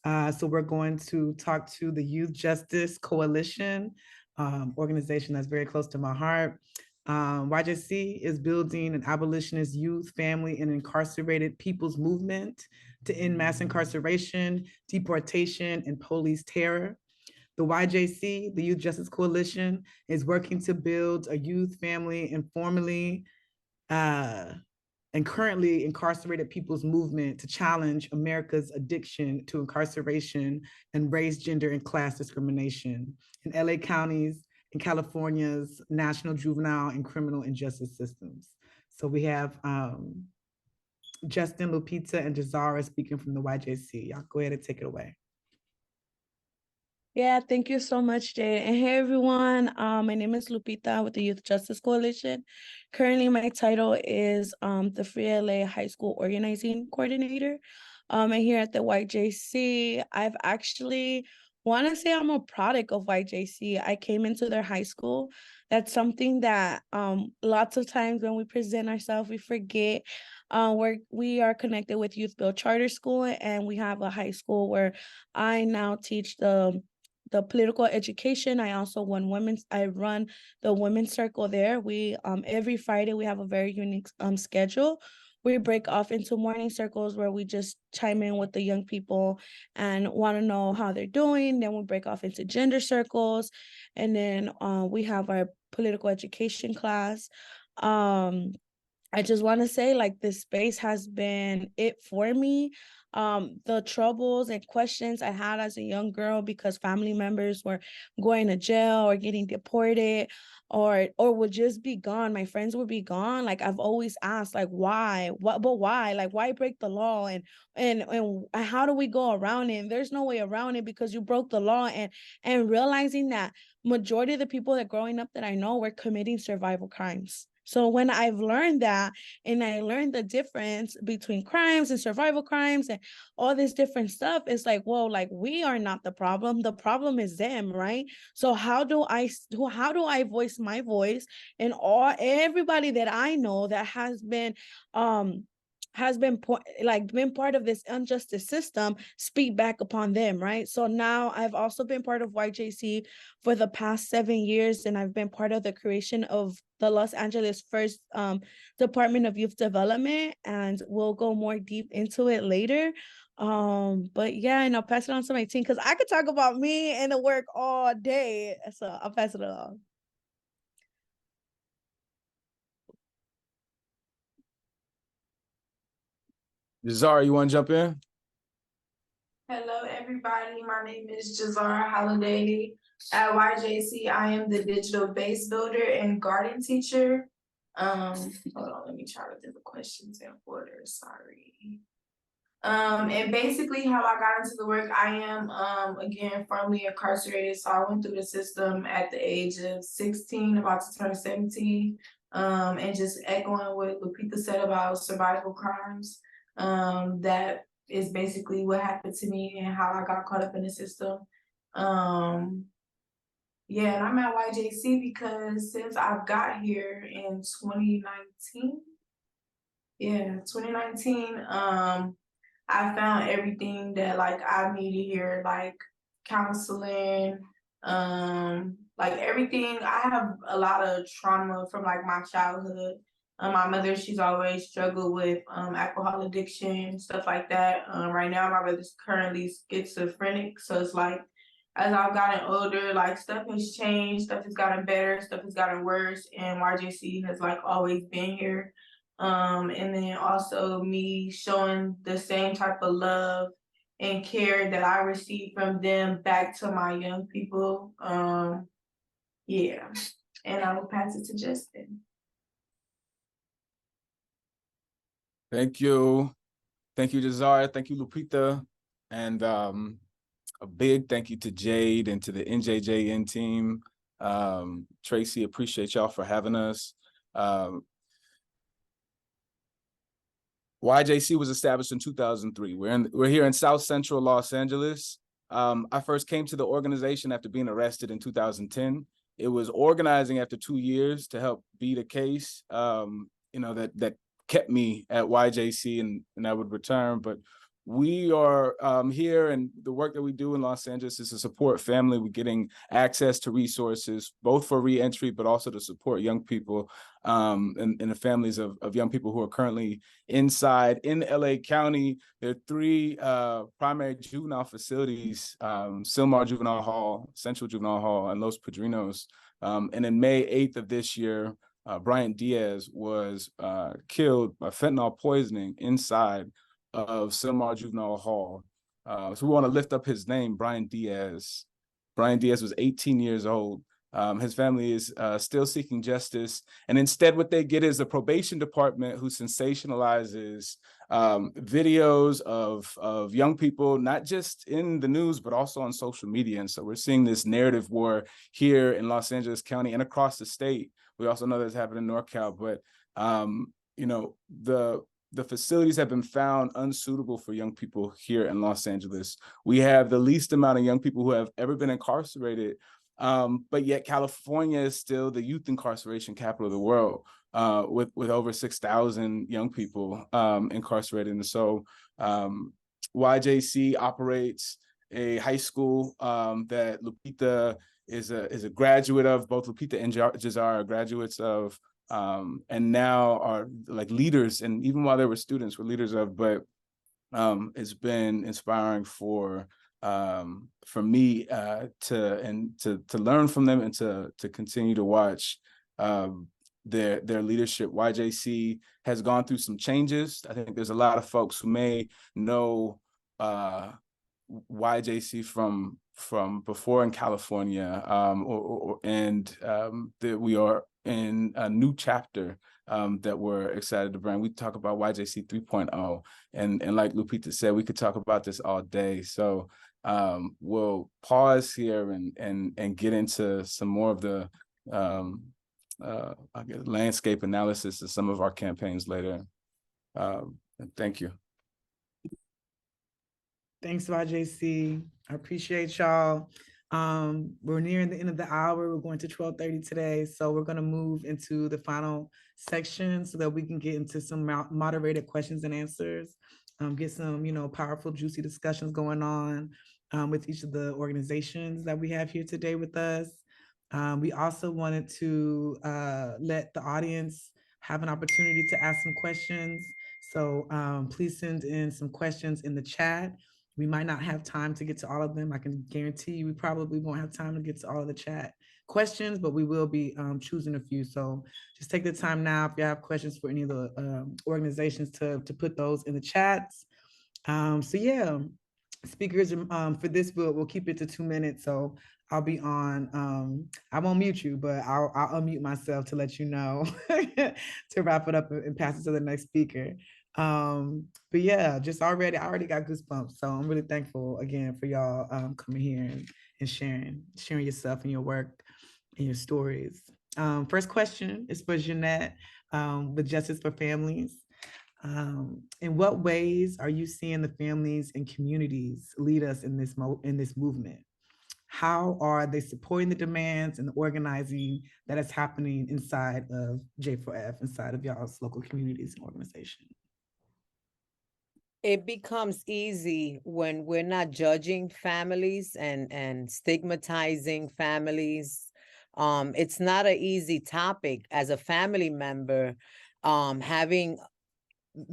So we're going to talk to the Youth Justice Coalition, organization that's very close to my heart. YJC is building an abolitionist youth, family, and incarcerated people's movement to end mass incarceration, deportation, and police terror. The YJC, the Youth Justice Coalition, is working to build a youth, family, and currently incarcerated people's movement to challenge America's addiction to incarceration and race, gender, and class discrimination in LA counties and California's national juvenile and criminal and justice systems. So we have Justin, Lupita, and Jazara speaking from the YJC. Y'all go ahead and take it away. Yeah, thank you so much, Jade. And hey, everyone. My name is Lupita with the Youth Justice Coalition. Currently, my title is the Free LA High School Organizing Coordinator. And here at the YJC, I've actually want to say I'm a product of YJC. I came into their high school. That's something that lots of times when we present ourselves, we forget. We are connected with Youth Build Charter School, and we have a high school where I now teach the political education. I also run the women's circle there. We every Friday we have a very unique schedule. We break off into morning circles where we just chime in with the young people and want to know how they're doing. Then we break off into gender circles, and then we have our political education class. I just want to say, like, this space has been it for me. The troubles and questions I had as a young girl because family members were going to jail or getting deported or would just be gone. My friends would be gone. Like, I've always asked, like, why? But why? Like, why break the law? And how do we go around it? And there's no way around it because you broke the law, and realizing that majority of the people that growing up that I know were committing survival crimes. So when I've learned that, and I learned the difference between crimes and survival crimes and all this different stuff, it's like, whoa, like, we are not the problem is them, right? So how do I voice my voice, and everybody that I know that has been been part of this injustice system, speak back upon them, right? So now I've also been part of YJC for the past 7 years, and I've been part of the creation of the Los Angeles first Department of Youth Development, and we'll go more deep into it later. But yeah, and I'll pass it on to my team because I could talk about me and the work all day, so I'll pass it on. Zara, you want to jump in? Hello, everybody. My name is Jazara Holiday. At YJC, I am the digital base builder and garden teacher. Hold on, let me try to do the questions in order. Sorry. And basically how I got into the work, I am again firmly incarcerated. So I went through the system at the age of 16, about to turn 17. And just echoing what Lupita said about survival crimes. That is basically what happened to me and how I got caught up in the system. Yeah, and I'm at YJC because since I've got here in 2019, I found everything that like I needed here, like counseling, like everything. I have a lot of trauma from like my childhood. My mother, she's always struggled with alcohol addiction, stuff like that. Right now, my brother's currently schizophrenic, so it's like as I've gotten older, like stuff has changed, stuff has gotten better, stuff has gotten worse, and YJC has like always been here. And then also me showing the same type of love and care that I receive from them back to my young people. Yeah, and I will pass it to Justin. Thank you. Thank you, Jazara. Thank you, Lupita. And a big thank you to Jade and to the NJJN team. Tracy, appreciate y'all for having us. YJC was established in 2003. We're here in South Central Los Angeles. I first came to the organization after being arrested in 2010. It was organizing after 2 years to help beat a case, that kept me at YJC and I would return. But we are here, and the work that we do in Los Angeles is to support family with getting access to resources, both for reentry, but also to support young people and the families of young people who are currently inside. In LA County, there are 3 primary juvenile facilities, Sylmar Juvenile Hall, Central Juvenile Hall, and Los Padrinos. And in May 8th of this year, Bryant Diaz was killed by fentanyl poisoning inside of Sylmar Juvenile Hall. So we want to lift up his name, Bryant Diaz. Bryant Diaz was 18 years old. His family is still seeking justice. And instead what they get is the probation department who sensationalizes videos of young people, not just in the news, but also on social media. And so we're seeing this narrative war here in Los Angeles County and across the state. We also know that's happening in NorCal, but the facilities have been found unsuitable for young people here in Los Angeles. We have the least amount of young people who have ever been incarcerated, but yet California is still the youth incarceration capital of the world, with over 6,000 young people incarcerated. And so YJC operates a high school that Lupita is a graduate of. Both Lupita and Jazara are graduates of, and now are like leaders, and even while they were students, were leaders of. But it's been inspiring for me to learn from them and to continue to watch their leadership. YJC has gone through some changes. I think there's a lot of folks who may know YJC from before in California, that we are in a new chapter that we're excited to bring. We talk about YJC 3.0, and like Lupita said, we could talk about this all day. So we'll pause here and get into some more of the I guess landscape analysis of some of our campaigns later. Thank you. Thanks, YJC. I appreciate y'all. We're nearing the end of the hour. We're going to 12:30 today. So we're going to move into the final section so that we can get into some moderated questions and answers, get some, powerful, juicy discussions going on with each of the organizations that we have here today with us. We also wanted to let the audience have an opportunity to ask some questions. So please send in some questions in the chat. We might not have time to get to all of them. I can guarantee you we probably won't have time to get to all of the chat questions, but we will be choosing a few. So just take the time now if you have questions for any of the organizations to put those in the chats. So yeah, speakers for this we'll keep it to 2 minutes. So I'll be on, I won't mute you, but I'll unmute myself to let you know to wrap it up and pass it to the next speaker. But yeah, I already got goosebumps. So I'm really thankful again for y'all coming here and sharing yourself and your work and your stories. First question is for Jeanette with Justice for Families. In what ways are you seeing the families and communities lead us in this movement? How are they supporting the demands and the organizing that is happening inside of J4F, inside of y'all's local communities and organizations? It becomes easy when we're not judging families and stigmatizing families. It's not an easy topic as a family member.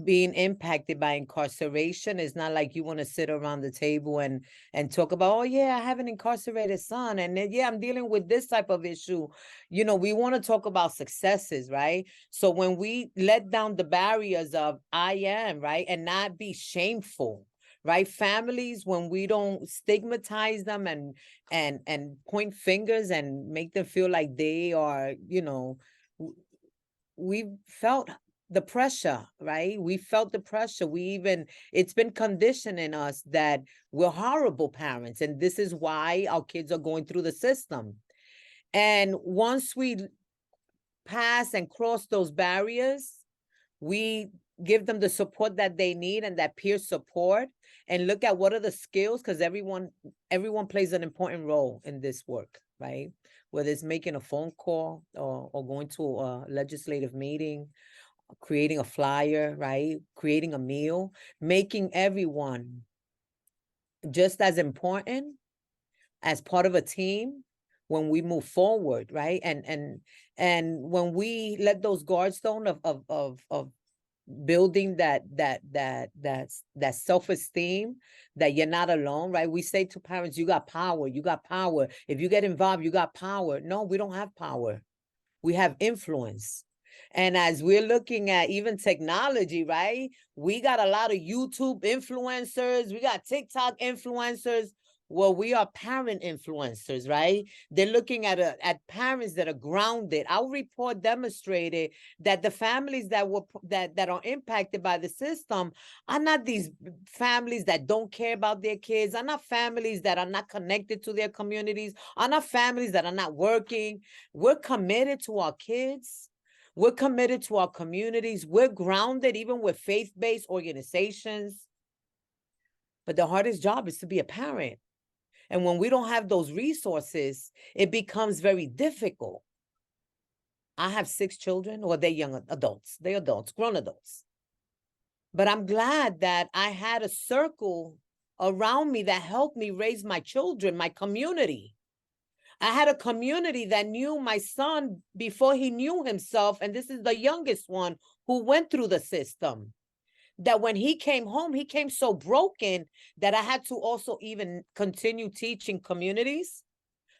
Being impacted by incarceration is not like you want to sit around the table and talk about, oh yeah, I have an incarcerated son, and then, yeah, I'm dealing with this type of issue. We want to talk about successes, right? So when we let down the barriers of I am, right, and not be shameful, right? Families, when we don't stigmatize them and point fingers and make them feel like they are, we felt the pressure, right? We felt the pressure. It's been conditioning us that we're horrible parents. And this is why our kids are going through the system. And once we pass and cross those barriers, we give them the support that they need and that peer support, and look at what are the skills, because everyone plays an important role in this work, right? Whether it's making a phone call or going to a legislative meeting, creating a flyer, right? Creating a meal, making everyone just as important as part of a team when we move forward, right? And when we let those guards down of building that self-esteem, that you're not alone, right? We say to parents, you got power, you got power. If you get involved, you got power. No, we don't have power. We have influence. And as we're looking at even technology, right? We got a lot of YouTube influencers. We got TikTok influencers. Well, we are parent influencers, right? They're looking at parents that are grounded. Our report demonstrated that the families that are impacted by the system are not these families that don't care about their kids, are not families that are not connected to their communities, are not families that are not working. We're committed to our kids. We're committed to our communities. We're grounded even with faith-based organizations. But the hardest job is to be a parent. And when we don't have those resources, it becomes very difficult. I have 6 children, or they're young adults. They're adults, grown adults. But I'm glad that I had a circle around me that helped me raise my children, my community. I had a community that knew my son before he knew himself. And this is the youngest one who went through the system. That when he came home, he came so broken that I had to also even continue teaching communities.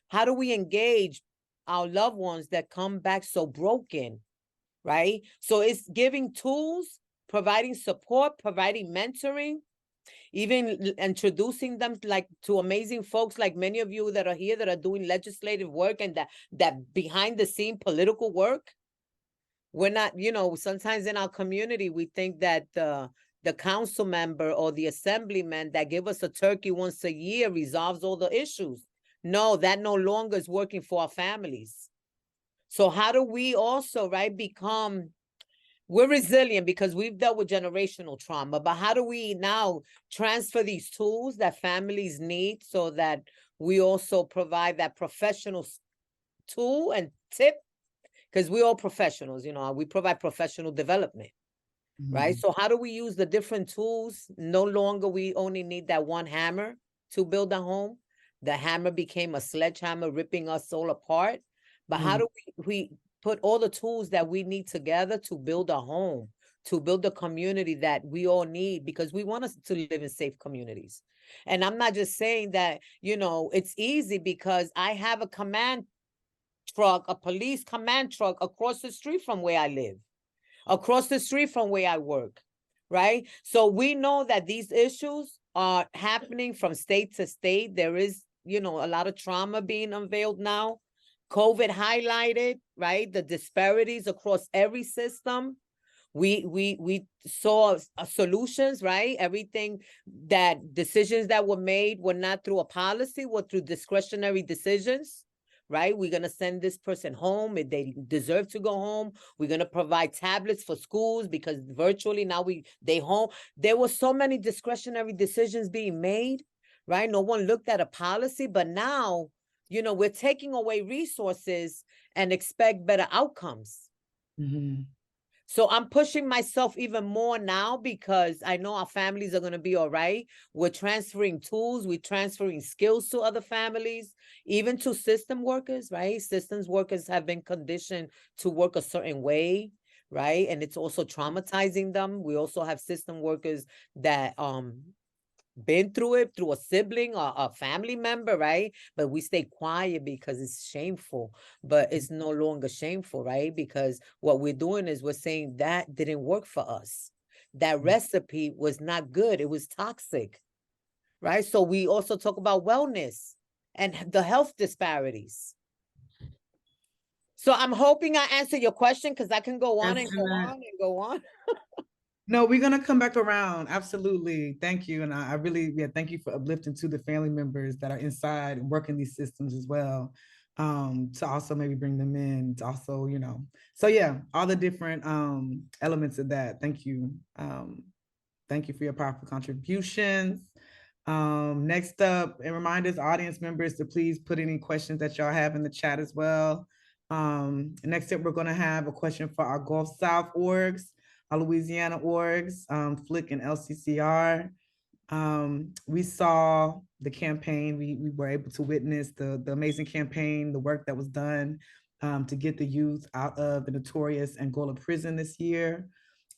How do we engage our loved ones that come back so broken? right? So it's giving tools, providing support, providing mentoring, even introducing them like to amazing folks like many of you that are here that are doing legislative work and that behind the scene political work. We're not, sometimes in our community, we think that the council member or the assemblyman that give us a turkey once a year resolves all the issues. No, that no longer is working for our families. So how do we also, right, we're resilient because we've dealt with generational trauma, but how do we now transfer these tools that families need so that we also provide that professional tool and tip? Because we're all professionals, we provide professional development, right? So how do we use the different tools? No longer we only need that one hammer to build a home. The hammer became a sledgehammer, ripping us all apart. But how do we put all the tools that we need together to build a home, to build the community that we all need, because we want us to live in safe communities. And I'm not just saying that, it's easy because I have a command truck, a police command truck across the street from where I live, across the street from where I work, right? So we know that these issues are happening from state to state. There is, a lot of trauma being unveiled now. COVID highlighted, right, the disparities across every system. We saw solutions, right? Everything decisions that were made were not through a policy, were through discretionary decisions. Right? We're going to send this person home if they deserve to go home. We're going to provide tablets for schools because virtually now they home. There were so many discretionary decisions being made, right? No one looked at a policy, but now, we're taking away resources and expect better outcomes. So I'm pushing myself even more now because I know our families are going to be all right. We're transferring tools, we're transferring skills to other families, even to system workers, right? Systems workers have been conditioned to work a certain way, right? And it's also traumatizing them. We also have system workers that been through it through a sibling or a family member, right? But we stay quiet because it's shameful, but it's no longer shameful, right? Because what we're doing is we're saying that didn't work for us. That recipe was not good. It was toxic, right? So we also talk about wellness and the health disparities. So I'm hoping I answered your question because I can go on and go on and go on. No, we're gonna come back around. Absolutely. Thank you. And I really, thank you for uplifting to the family members that are inside and working these systems as well. To also maybe bring them in to also, so yeah, all the different elements of that. Thank you. Thank you for your powerful contributions. Next up, and remind us audience members to please put any questions that y'all have in the chat as well. Next up, we're gonna have a question for our Gulf South orgs, our Louisiana orgs, FLIC and LCCR. We saw the campaign, we were able to witness the amazing campaign, the work that was done to get the youth out of the notorious Angola prison this year.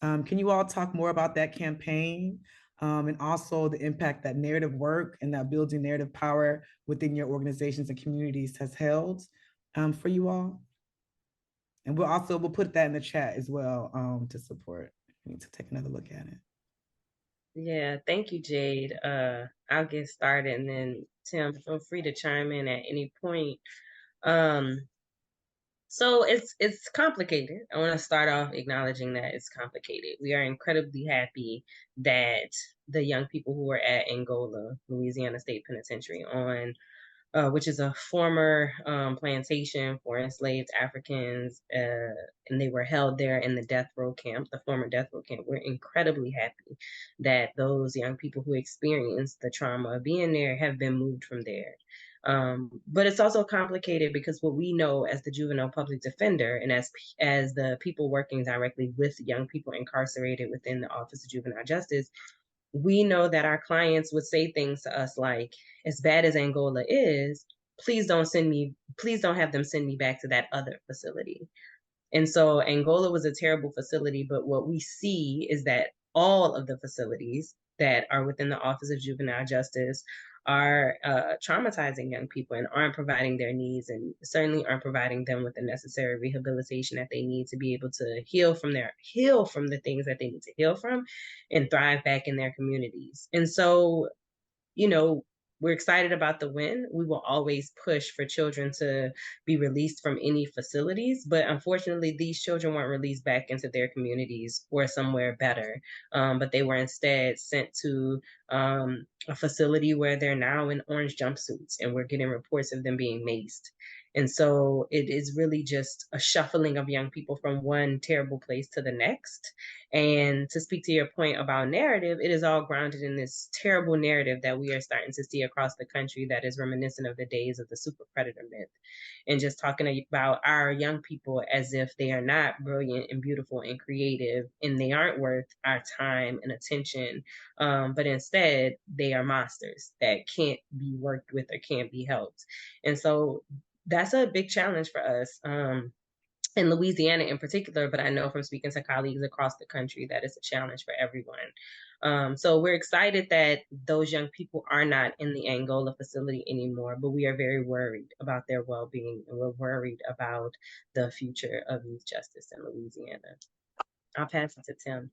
Can you all talk more about that campaign and also the impact that narrative work and that building narrative power within your organizations and communities has held for you all? And we'll put that in the chat as well to support. We need to take another look at it. Yeah, thank you, Jade. I'll get started, and then Tim, feel free to chime in at any point. So it's complicated. I want to start off acknowledging that it's complicated. We are incredibly happy that the young people who are at Angola, Louisiana State Penitentiary, which is a former plantation for enslaved Africans, and they were held there in the death row camp, the former death row camp. We're incredibly happy that those young people who experienced the trauma of being there have been moved from there. But it's also complicated because what we know as the juvenile public defender and as the people working directly with young people incarcerated within the Office of Juvenile Justice, we know that our clients would say things to us like, as bad as Angola is, please don't have them send me back to that other facility. And so Angola was a terrible facility, but what we see is that all of the facilities that are within the Office of Juvenile Justice are traumatizing young people and aren't providing their needs, and certainly aren't providing them with the necessary rehabilitation that they need to be able to heal from the things that they need to heal from and thrive back in their communities. And so, you know, we're excited about the win. We will always push for children to be released from any facilities, but unfortunately, these children weren't released back into their communities or somewhere better, but they were instead sent to a facility where they're now in orange jumpsuits, and we're getting reports of them being maced. And so it is really just a shuffling of young people from one terrible place to the next. And to speak to your point about narrative, it is all grounded in this terrible narrative that we are starting to see across the country that is reminiscent of the days of the super predator myth. And just talking about our young people as if they are not brilliant and beautiful and creative, and they aren't worth our time and attention, but instead they are monsters that can't be worked with or can't be helped. And so that's a big challenge for us. In Louisiana in particular, but I know from speaking to colleagues across the country that it's a challenge for everyone. So we're excited that those young people are not in the Angola facility anymore, but we are very worried about their well-being, and we're worried about the future of youth justice in Louisiana. I'll pass it to Tim.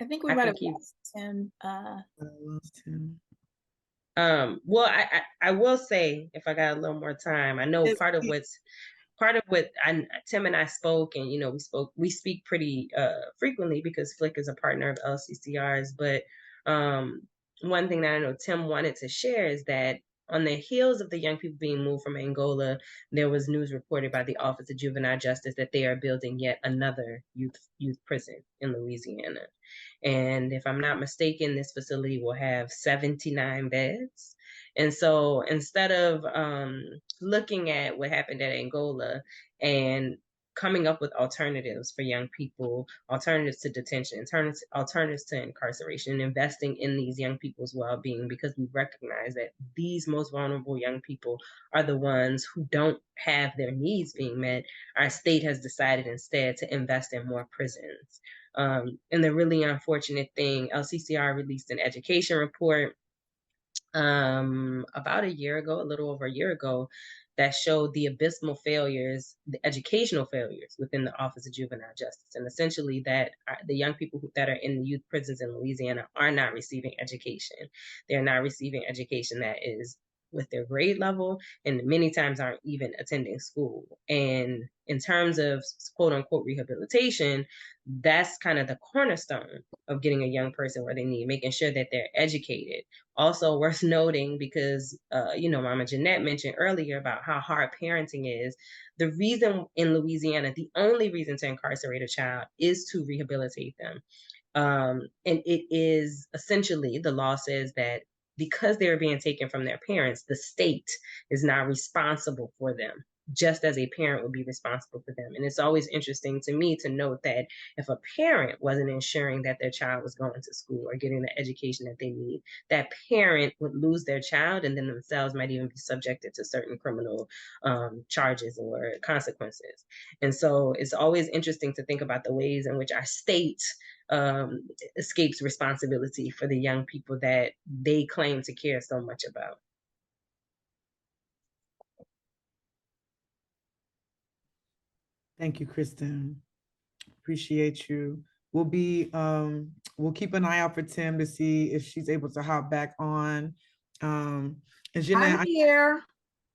I think we might have lost Tim. Well, I will say, if I got a little more time, I know part of what Tim and I spoke, and you know, we speak pretty frequently because Flick is a partner of LCCR's. But one thing that I know Tim wanted to share is that on the heels of the young people being moved from Angola, there was news reported by the Office of Juvenile Justice that they are building yet another youth prison in Louisiana. And if I'm not mistaken, this facility will have 79 beds. And so instead of looking at what happened at Angola and coming up with alternatives for young people, alternatives to detention, alternatives to incarceration, and investing in these young people's well-being, because we recognize that these most vulnerable young people are the ones who don't have their needs being met, our state has decided instead to invest in more prisons. And the really unfortunate thing, LCCR released an education report about a year ago, a little over a year ago, that showed the abysmal failures, the educational failures within the Office of Juvenile Justice. And essentially that the young people that are in the youth prisons in Louisiana are not receiving education. They're not receiving education that is with their grade level, and many times aren't even attending school. And in terms of quote unquote rehabilitation, that's kind of the cornerstone of getting a young person where they need, making sure that they're educated. Also worth noting, because you know, Mama Jeanette mentioned earlier about how hard parenting is. The reason in Louisiana, the only reason to incarcerate a child is to rehabilitate them. And it is essentially, the law says that because they're being taken from their parents, the state is not responsible for them, just as a parent would be responsible for them. And it's always interesting to me to note that if a parent wasn't ensuring that their child was going to school or getting the education that they need, that parent would lose their child, and then themselves might even be subjected to certain criminal charges or consequences. And so it's always interesting to think about the ways in which our state escapes responsibility for the young people that they claim to care so much about. Thank you, Kristen. Appreciate you. We'll keep an eye out for Tim to see if she's able to hop back on. And Jeanette, I'm here.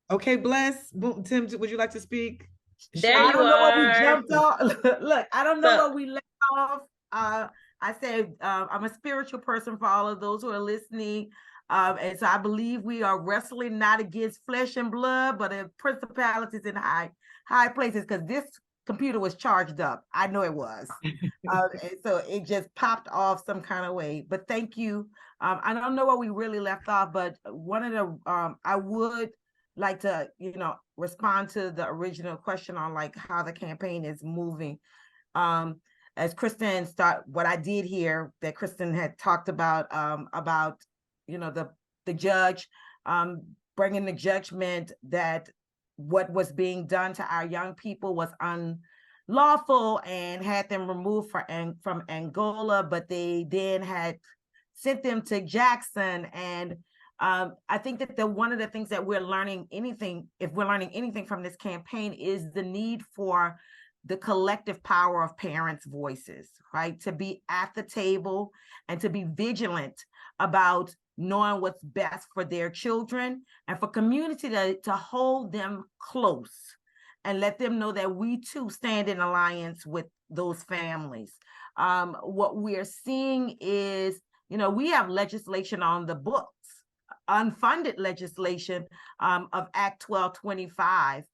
Okay, bless. Tim, would you like to speak? There I you don't know what we are. jumped off. Look, I don't know what we left off. I said I'm a spiritual person for all of those who are listening. And so I believe we are wrestling not against flesh and blood, but in principalities in high places, because this computer was charged up. I know it was. And so it just popped off some kind of way. But thank you. I don't know what we really left off, but one of the I would like to, respond to the original question on like how the campaign is moving. As Kristen what I did hear that Kristen had talked about the judge bringing the judgment that what was being done to our young people was unlawful and had them removed from Angola, but they then had sent them to Jackson. And I think that one of the things that if we're learning anything from this campaign, is the need for the collective power of parents' voices, right? To be at the table and to be vigilant about knowing what's best for their children, and for community to hold them close and let them know that we too stand in alliance with those families. What we're seeing is, we have legislation on the books, unfunded legislation of Act 1225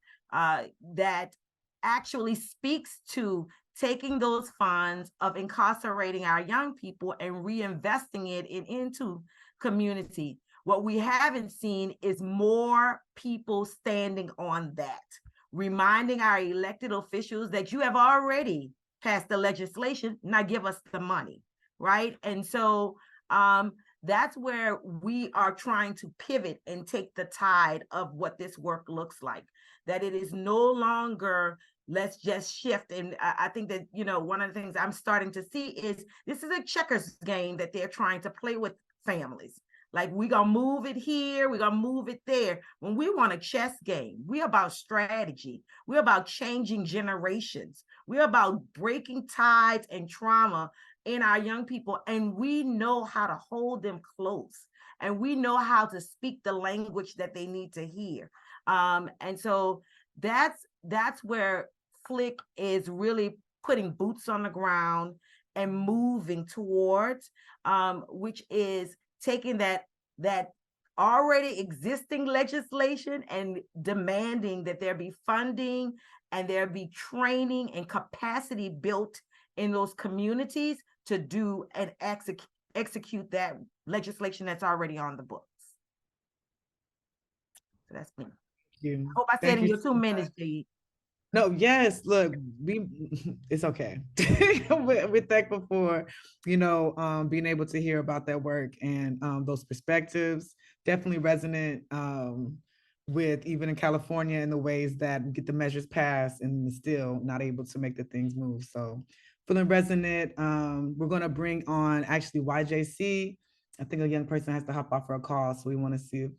that actually speaks to taking those funds of incarcerating our young people and reinvesting it into community. What we haven't seen is more people standing on that, reminding our elected officials that you have already passed the legislation, now give us the money, right? And so that's where we are trying to pivot and take the tide of what this work looks like, that it is no longer let's just shift. And I think that, one of the things I'm starting to see is this is a checkers game that they're trying to play with families. Like, we're going to move it here, we're going to move it there. When we want a chess game, we're about strategy. We're about changing generations. We're about breaking tides and trauma in our young people. And we know how to hold them close. And we know how to speak the language that they need to hear. And so that's where Flick is really putting boots on the ground and moving towards, which is taking that already existing legislation and demanding that there be funding and there be training and capacity built in those communities to do and execute that legislation that's already on the books. So that's me. You. I hope I said in your 2 minutes, Jade. No, yes, look, it's okay. We're thankful for, being able to hear about that work and those perspectives. Definitely resonant with even in California in the ways that we get the measures passed and still not able to make the things move. So feeling resonant. We're going to bring on actually YJC. I think a young person has to hop off for a call, so we want to see if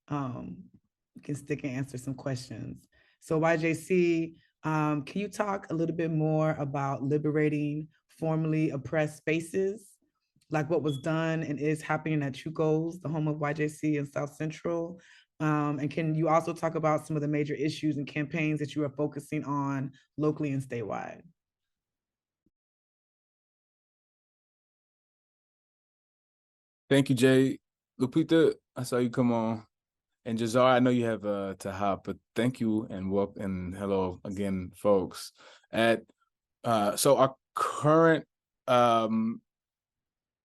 we can stick and answer some questions. So YJC, can you talk a little bit more about liberating formerly oppressed spaces, like what was done and is happening at Chuco's, the home of YJC in South Central? And can you also talk about some of the major issues and campaigns that you are focusing on locally and statewide? Thank you, Jay. Lupita, I saw you come on. And Jazar, I know you have to hop, but thank you and welcome and hello again, folks. So our current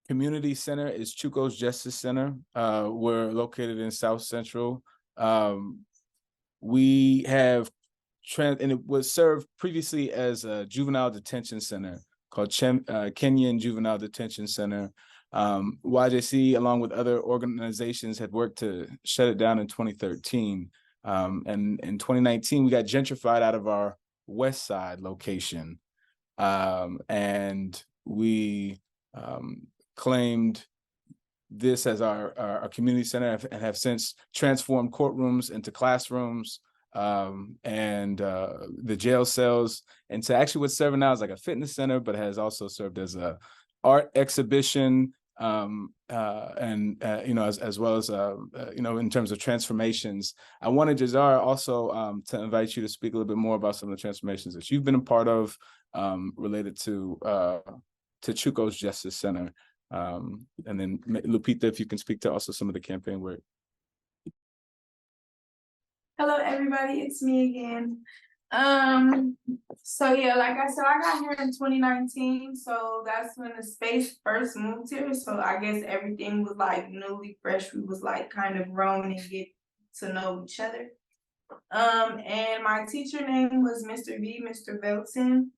community center is Chuco's Justice Center. We're located in South Central. We have and it was served previously as a juvenile detention center called Kenyan Juvenile Detention Center. YJC, along with other organizations, had worked to shut it down in 2013. And in 2019, we got gentrified out of our West Side location. And we claimed this as our community center and have since transformed courtrooms into classrooms and the jail cells. And so actually what's serving now is like a fitness center, but has also served as a art exhibition, as well as in terms of transformations. I wanted Jazar also to invite you to speak a little bit more about some of the transformations that you've been a part of related to Chuco's Justice Center. And then Lupita, if you can speak to also some of the campaign work. Hello, everybody. It's me again. So yeah, like I said, I got here in 2019, so that's when the space first moved here. So I guess everything was like newly fresh. We was like kind of growing and get to know each other. And my teacher name was Mr. Mr. Belton.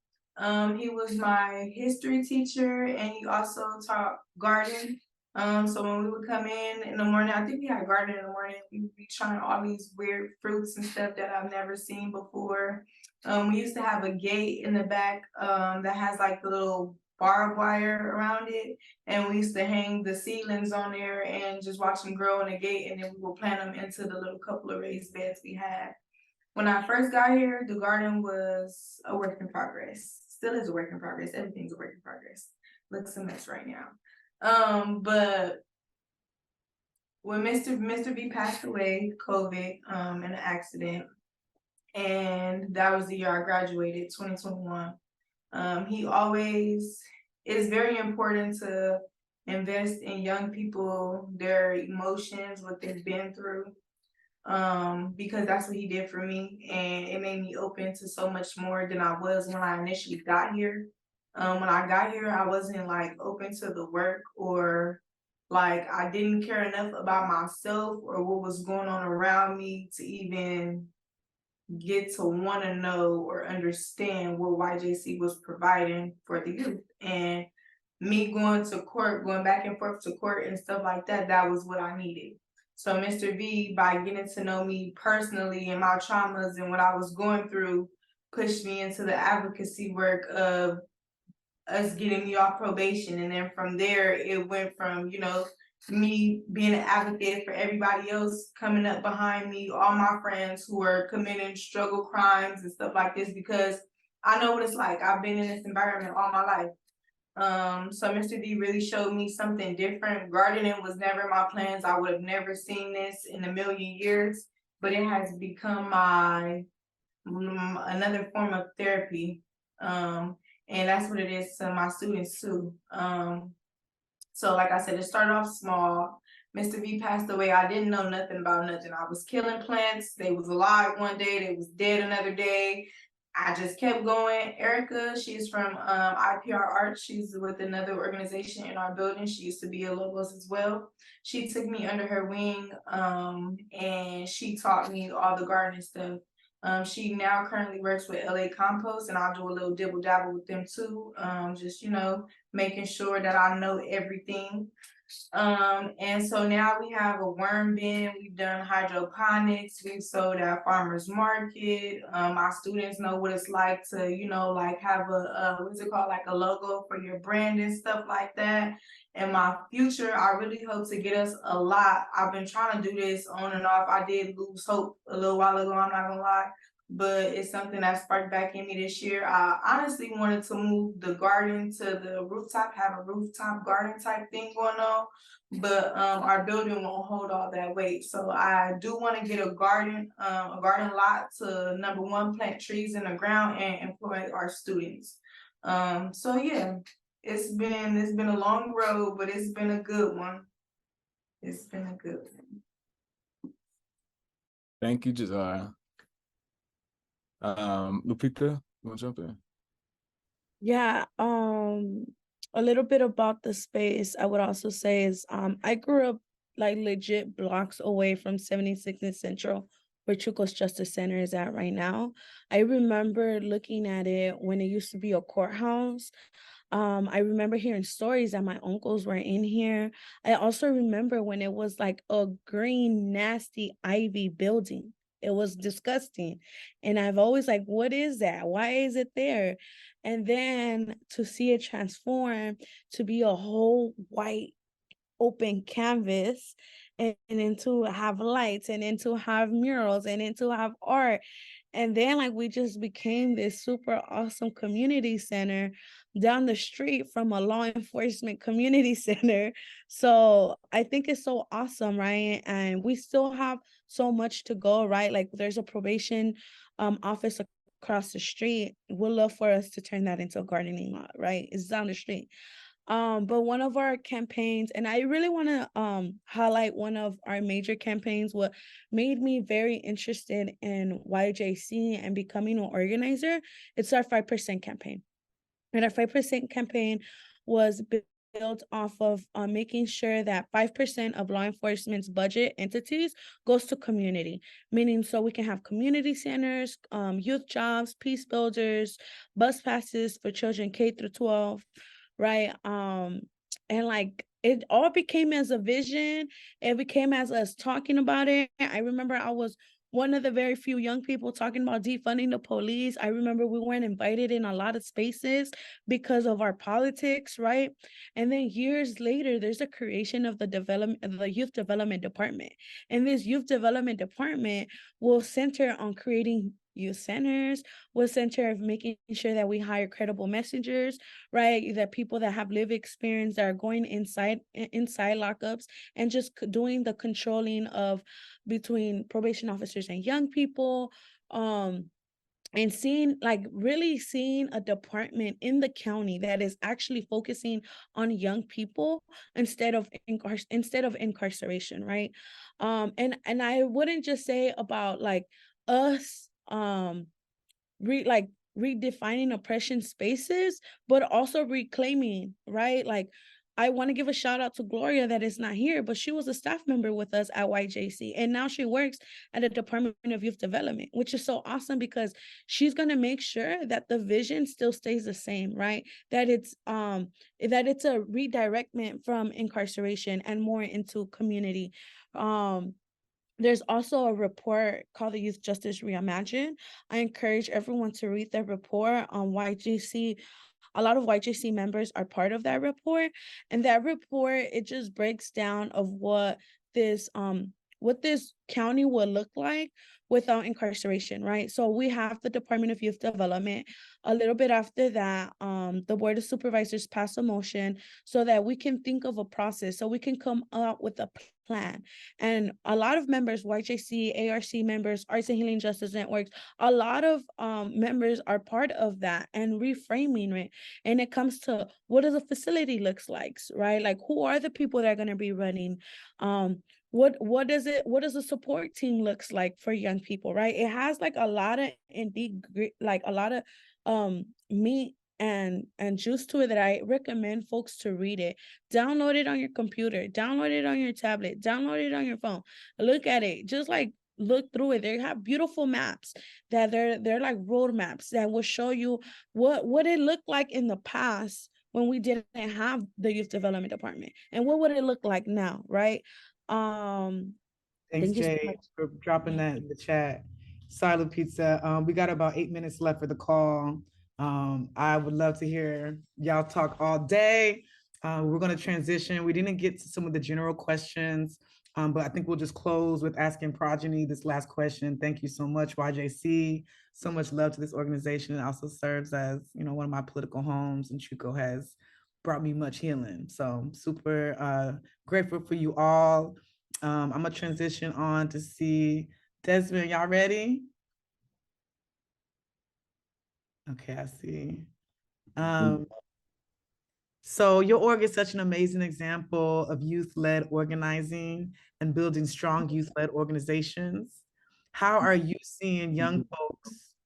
He was my history teacher, and he also taught garden. So when we would come in the morning, I think we had garden in the morning. We would be trying all these weird fruits and stuff that I've never seen before. We used to have a gate in the back that has like the little barbed wire around it, and we used to hang the seedlings on there and just watch them grow in the gate, and then we would plant them into the little couple of raised beds we had. When I first got here, the garden was a work in progress. Still is a work in progress. Everything's a work in progress. Looks a mess right now. But when Mr. B passed away, COVID, in an accident, and that was the year I graduated, 2021. He always, it is very important to invest in young people, their emotions, what they've been through, because that's what he did for me, and it made me open to so much more than I was when I initially got here. When I got here, I wasn't like open to the work, or like I didn't care enough about myself or what was going on around me to even get to want to know or understand what YJC was providing for the youth. And me going to court, going back and forth to court and stuff like that, that was what I needed. So Mr. V, by getting to know me personally and my traumas and what I was going through, pushed me into the advocacy work of us getting me off probation. And then from there, it went from, you know, me being an advocate for everybody else coming up behind me, all my friends who are committing struggle crimes and stuff like this, because I know what it's like. I've been in this environment all my life. So Mr. D really showed me something different. Gardening was never my plans. I would have never seen this in a million years, but it has become my another form of therapy. And that's what it is to my students too. So like I said, it started off small. Mr. V passed away. I didn't know nothing about nothing. I was killing plants. They was alive one day. They was dead another day. I just kept going. Erica, she's from IPR Art. She's with another organization in our building. She used to be a Logos as well. She took me under her wing, and she taught me all the gardening stuff. She now currently works with LA Compost, and I'll do a little dibble dabble with them too. Just, you know, making sure that I know everything. And so now we have a worm bin. We've done hydroponics. We've sold at farmers market. My students know what it's like to, you know, like have a what's it called, like a logo for your brand and stuff like that. In my future, I really hope to get us a lot. I've been trying to do this on and off. I did lose hope a little while ago, I'm not gonna lie, but it's something that sparked back in me this year. I honestly wanted to move the garden to the rooftop, have a rooftop garden type thing going on, but our building won't hold all that weight. So I do want to get a garden lot to, number one, plant trees in the ground and employ our students. So yeah, it's been a long road, but it's been a good one. It's been a good one. Thank you, Josiah. Lupita, you want to jump in? Yeah, a little bit about the space I would also say is I grew up like legit blocks away from 76th and Central, where Chuco's Justice Center is at right now. I remember looking at it when it used to be a courthouse. I remember hearing stories that my uncles were in here. I also remember when it was like a green, nasty ivy building. It was disgusting. And I've always like, what is that? Why is it there? And then to see it transform to be a whole white open canvas, and then to have lights, and then to have murals, and then to have art. And then like we just became this super awesome community center down the street from a law enforcement community center. So I think it's so awesome, right? And we still have so much to go, right? Like there's a probation office across the street. We'd love for us to turn that into a gardening lot, right? It's down the street. But one of our campaigns, and I really want to highlight one of our major campaigns, what made me very interested in YJC and becoming an organizer, it's our 5% campaign. And our 5% campaign was built off of making sure that 5% of law enforcement's budget entities goes to community, meaning so we can have community centers, youth jobs, peace builders, bus passes for children K through 12, right? And like it all became as a vision. It became as us talking about it. I remember I was one of the very few young people talking about defunding the police. I remember we weren't invited in a lot of spaces because of our politics, right? And then years later, there's a creation of the youth development department. And this youth development department will center on creating youth centers, will center of making sure that we hire credible messengers, right? That people that have lived experience that are going inside lockups and just doing the controlling of between probation officers and young people, and really seeing a department in the county that is actually focusing on young people instead of incarceration, right? And I wouldn't just say about like us redefining oppression spaces, but also reclaiming, right? Like, I want to give a shout out to Gloria that is not here, but she was a staff member with us at YJC, and now she works at the Department of Youth Development, which is so awesome because she's going to make sure that the vision still stays the same, right? That it's a redirectment from incarceration and more into community. There's also a report called the Youth Justice Reimagined. I encourage everyone to read that report on YJC. A lot of YJC members are part of that report. And that report, it just breaks down of what this county will look like without incarceration, right? So we have the Department of Youth Development. A little bit after that, the Board of Supervisors passed a motion so that we can think of a process, so we can come up with a plan. And a lot of members, YJC, ARC members, Arts and Healing Justice Networks, a lot of members are part of that and reframing it. And it comes to what does a facility looks like, right? Like, who are the people that are going to be running? What does a support team looks like for young people, right? It has like a lot of meat and juice to it that I recommend folks to read it. Download it on your computer, download it on your tablet, download it on your phone. Look at it, just like look through it. They have beautiful maps that they're like road maps that will show you what it looked like in the past when we didn't have the youth development department, and what would it look like now, right? Thanks, Thank you so Jay, much. for dropping that in the chat. Silent Pizza. We got about 8 minutes left for the call. I would love to hear y'all talk all day. We're going to transition. We didn't get to some of the general questions, but I think we'll just close with asking Progeny this last question. Thank you so much, YJC. So much love to this organization. It also serves as, one of my political homes, and Chuco has brought me much healing. So super grateful for you all. I'm gonna transition on to see Desmond. Y'all ready? Okay, I see. So your org is such an amazing example of youth-led organizing and building strong youth-led organizations. How are you seeing young folks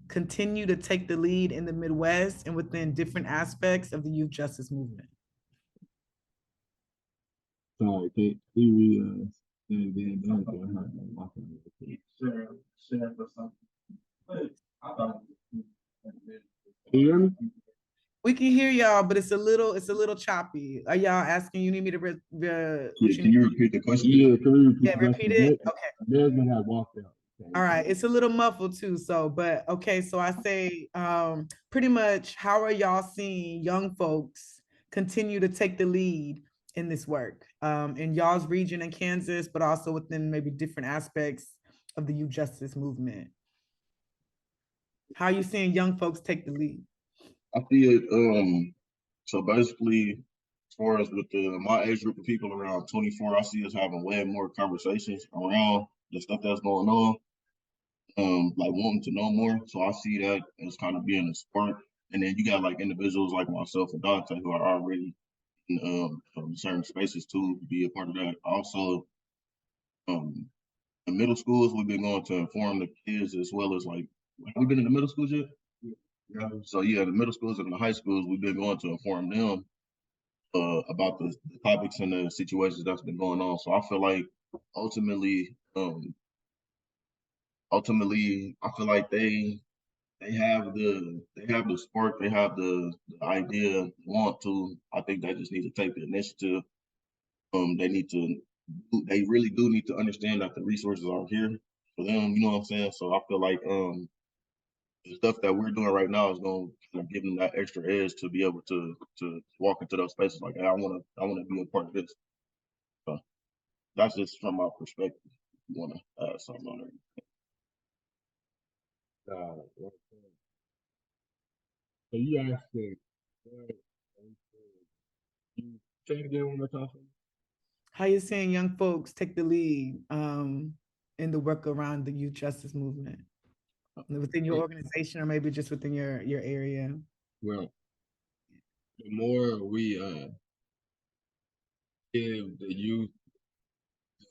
continue to take the lead in the Midwest and within different aspects of the youth justice movement? Sorry, can you Can you hear me? We can hear y'all, but it's a little choppy. Are y'all asking? You need me to Can you repeat the question? Yeah, can you repeat the repeat it? Okay. Desmond had walked out. All right, it's a little muffled too. So, but okay. So I say, pretty much, how are y'all seeing young folks continue to take the lead in this work, in y'all's region in Kansas, but also within maybe different aspects of the youth justice movement? How are you seeing young folks take the lead? I see it. So basically, as far as with my age group of people around 24, I see us having way more conversations around the stuff that's going on. Like wanting to know more. So I see that as kind of being a spark. And then you got like individuals like myself and Dante who are already in certain spaces to be a part of that. Also, in middle schools, we've been going to inform the kids as well as like, have we been in the middle schools yet? Yeah. So yeah, the middle schools and the high schools, we've been going to inform them about the topics and the situations that's been going on. So I feel like ultimately, I feel like they have the spark, they have the idea, want to. I think they just need to take the initiative They really do need to understand that the resources are here for them. You know what I'm saying? So I feel like the stuff that we're doing right now is going to kind of give them that extra edge to be able to walk into those spaces like, hey, I want to be a part of this. So that's just from my perspective. You want to add something on there? So you asked me, you say it again one more time. How you seeing young folks take the lead in the work around the youth justice movement within your organization or maybe just within your area? Well, the more we give the youth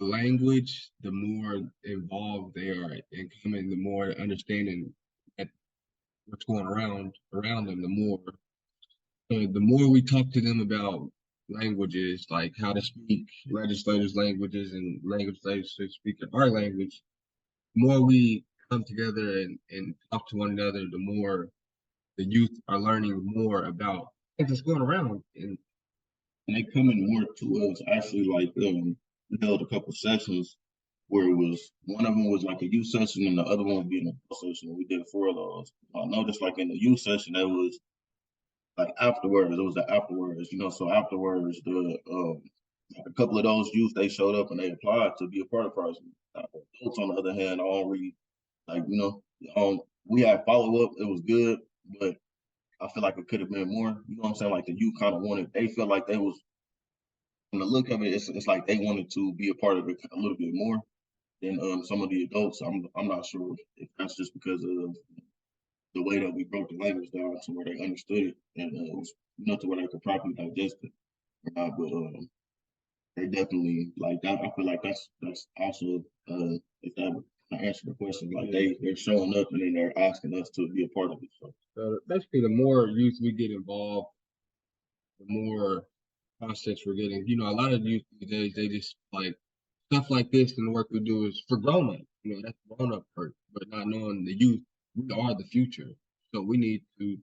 the language, the more involved they are in coming, the more understanding that what's going around them, the more we talk to them about languages, like how to speak legislators' languages and legislators speak our language, the more we come together and talk to one another, the more the youth are learning more about things that's going around. And they coming more to us. Actually, like we held a couple sessions where it was one of them was like a youth session and the other one would be an adult session. We did 4 of those. I noticed like in the youth session, it was like afterwards, it was the afterwards, you know, so afterwards, a couple of those youth, they showed up and they applied to be a part of Project. Adults, on the other hand, I don't really, like, you know, we had follow-up, it was good, but I feel like it could have been more, you know what I'm saying? Like the youth kind of wanted, they felt like they was, from the look of it, it's like they wanted to be a part of it a little bit more than some of the adults. I'm not sure if that's just because of the way that we broke the language down to where they understood it and it was, you know, to where they could properly digest it. But they definitely like that. I feel like that's also if that would answer the question, like they're showing up and then they're asking us to be a part of it. So basically, the more youth we get involved, the more concepts we're getting. You know, a lot of youth these days, they just like stuff like this and the work we do is for grown up. You know, that's grown up work, but not knowing the youth, we are the future. So we need to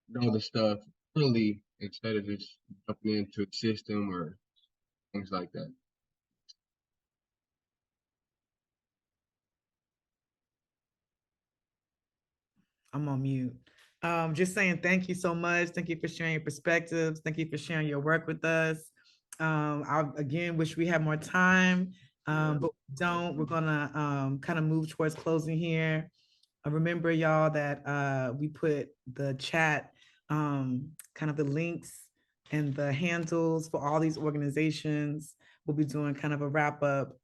know the stuff early instead of just jumping into a system or things like that. I'm on mute. Just saying thank you so much. Thank you for sharing your perspectives. Thank you for sharing your work with us. I again wish we had more time, but we don't. We're gonna kind of move towards closing here. Remember, y'all, that we put the chat, kind of the links and the handles for all these organizations. We'll be doing kind of a wrap up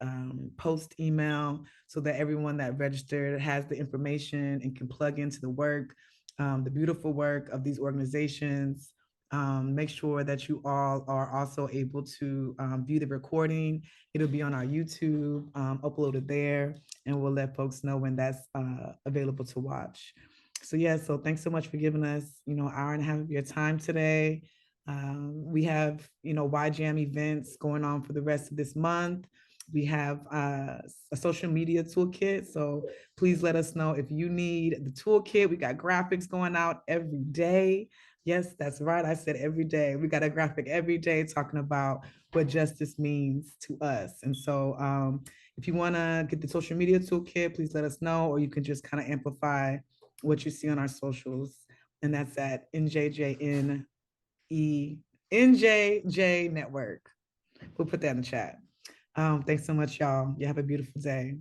post email so that everyone that registered has the information and can plug into the work, the beautiful work of these organizations. Make sure that you all are also able to view the recording. It'll be on our YouTube, uploaded there, and we'll let folks know when that's available to watch. So yeah, so thanks so much for giving us, you know, an hour and a half of your time today. We have, you know, YJAM events going on for the rest of this month. We have a social media toolkit. So please let us know if you need the toolkit. We got graphics going out every day. Yes, that's right. I said every day. We got a graphic every day talking about what justice means to us. And so if you want to get the social media toolkit, please let us know, or you can just kind of amplify what you see on our socials. And that's at NJJN NJJ Network. We'll put that in the chat. Thanks so much, y'all. You have a beautiful day.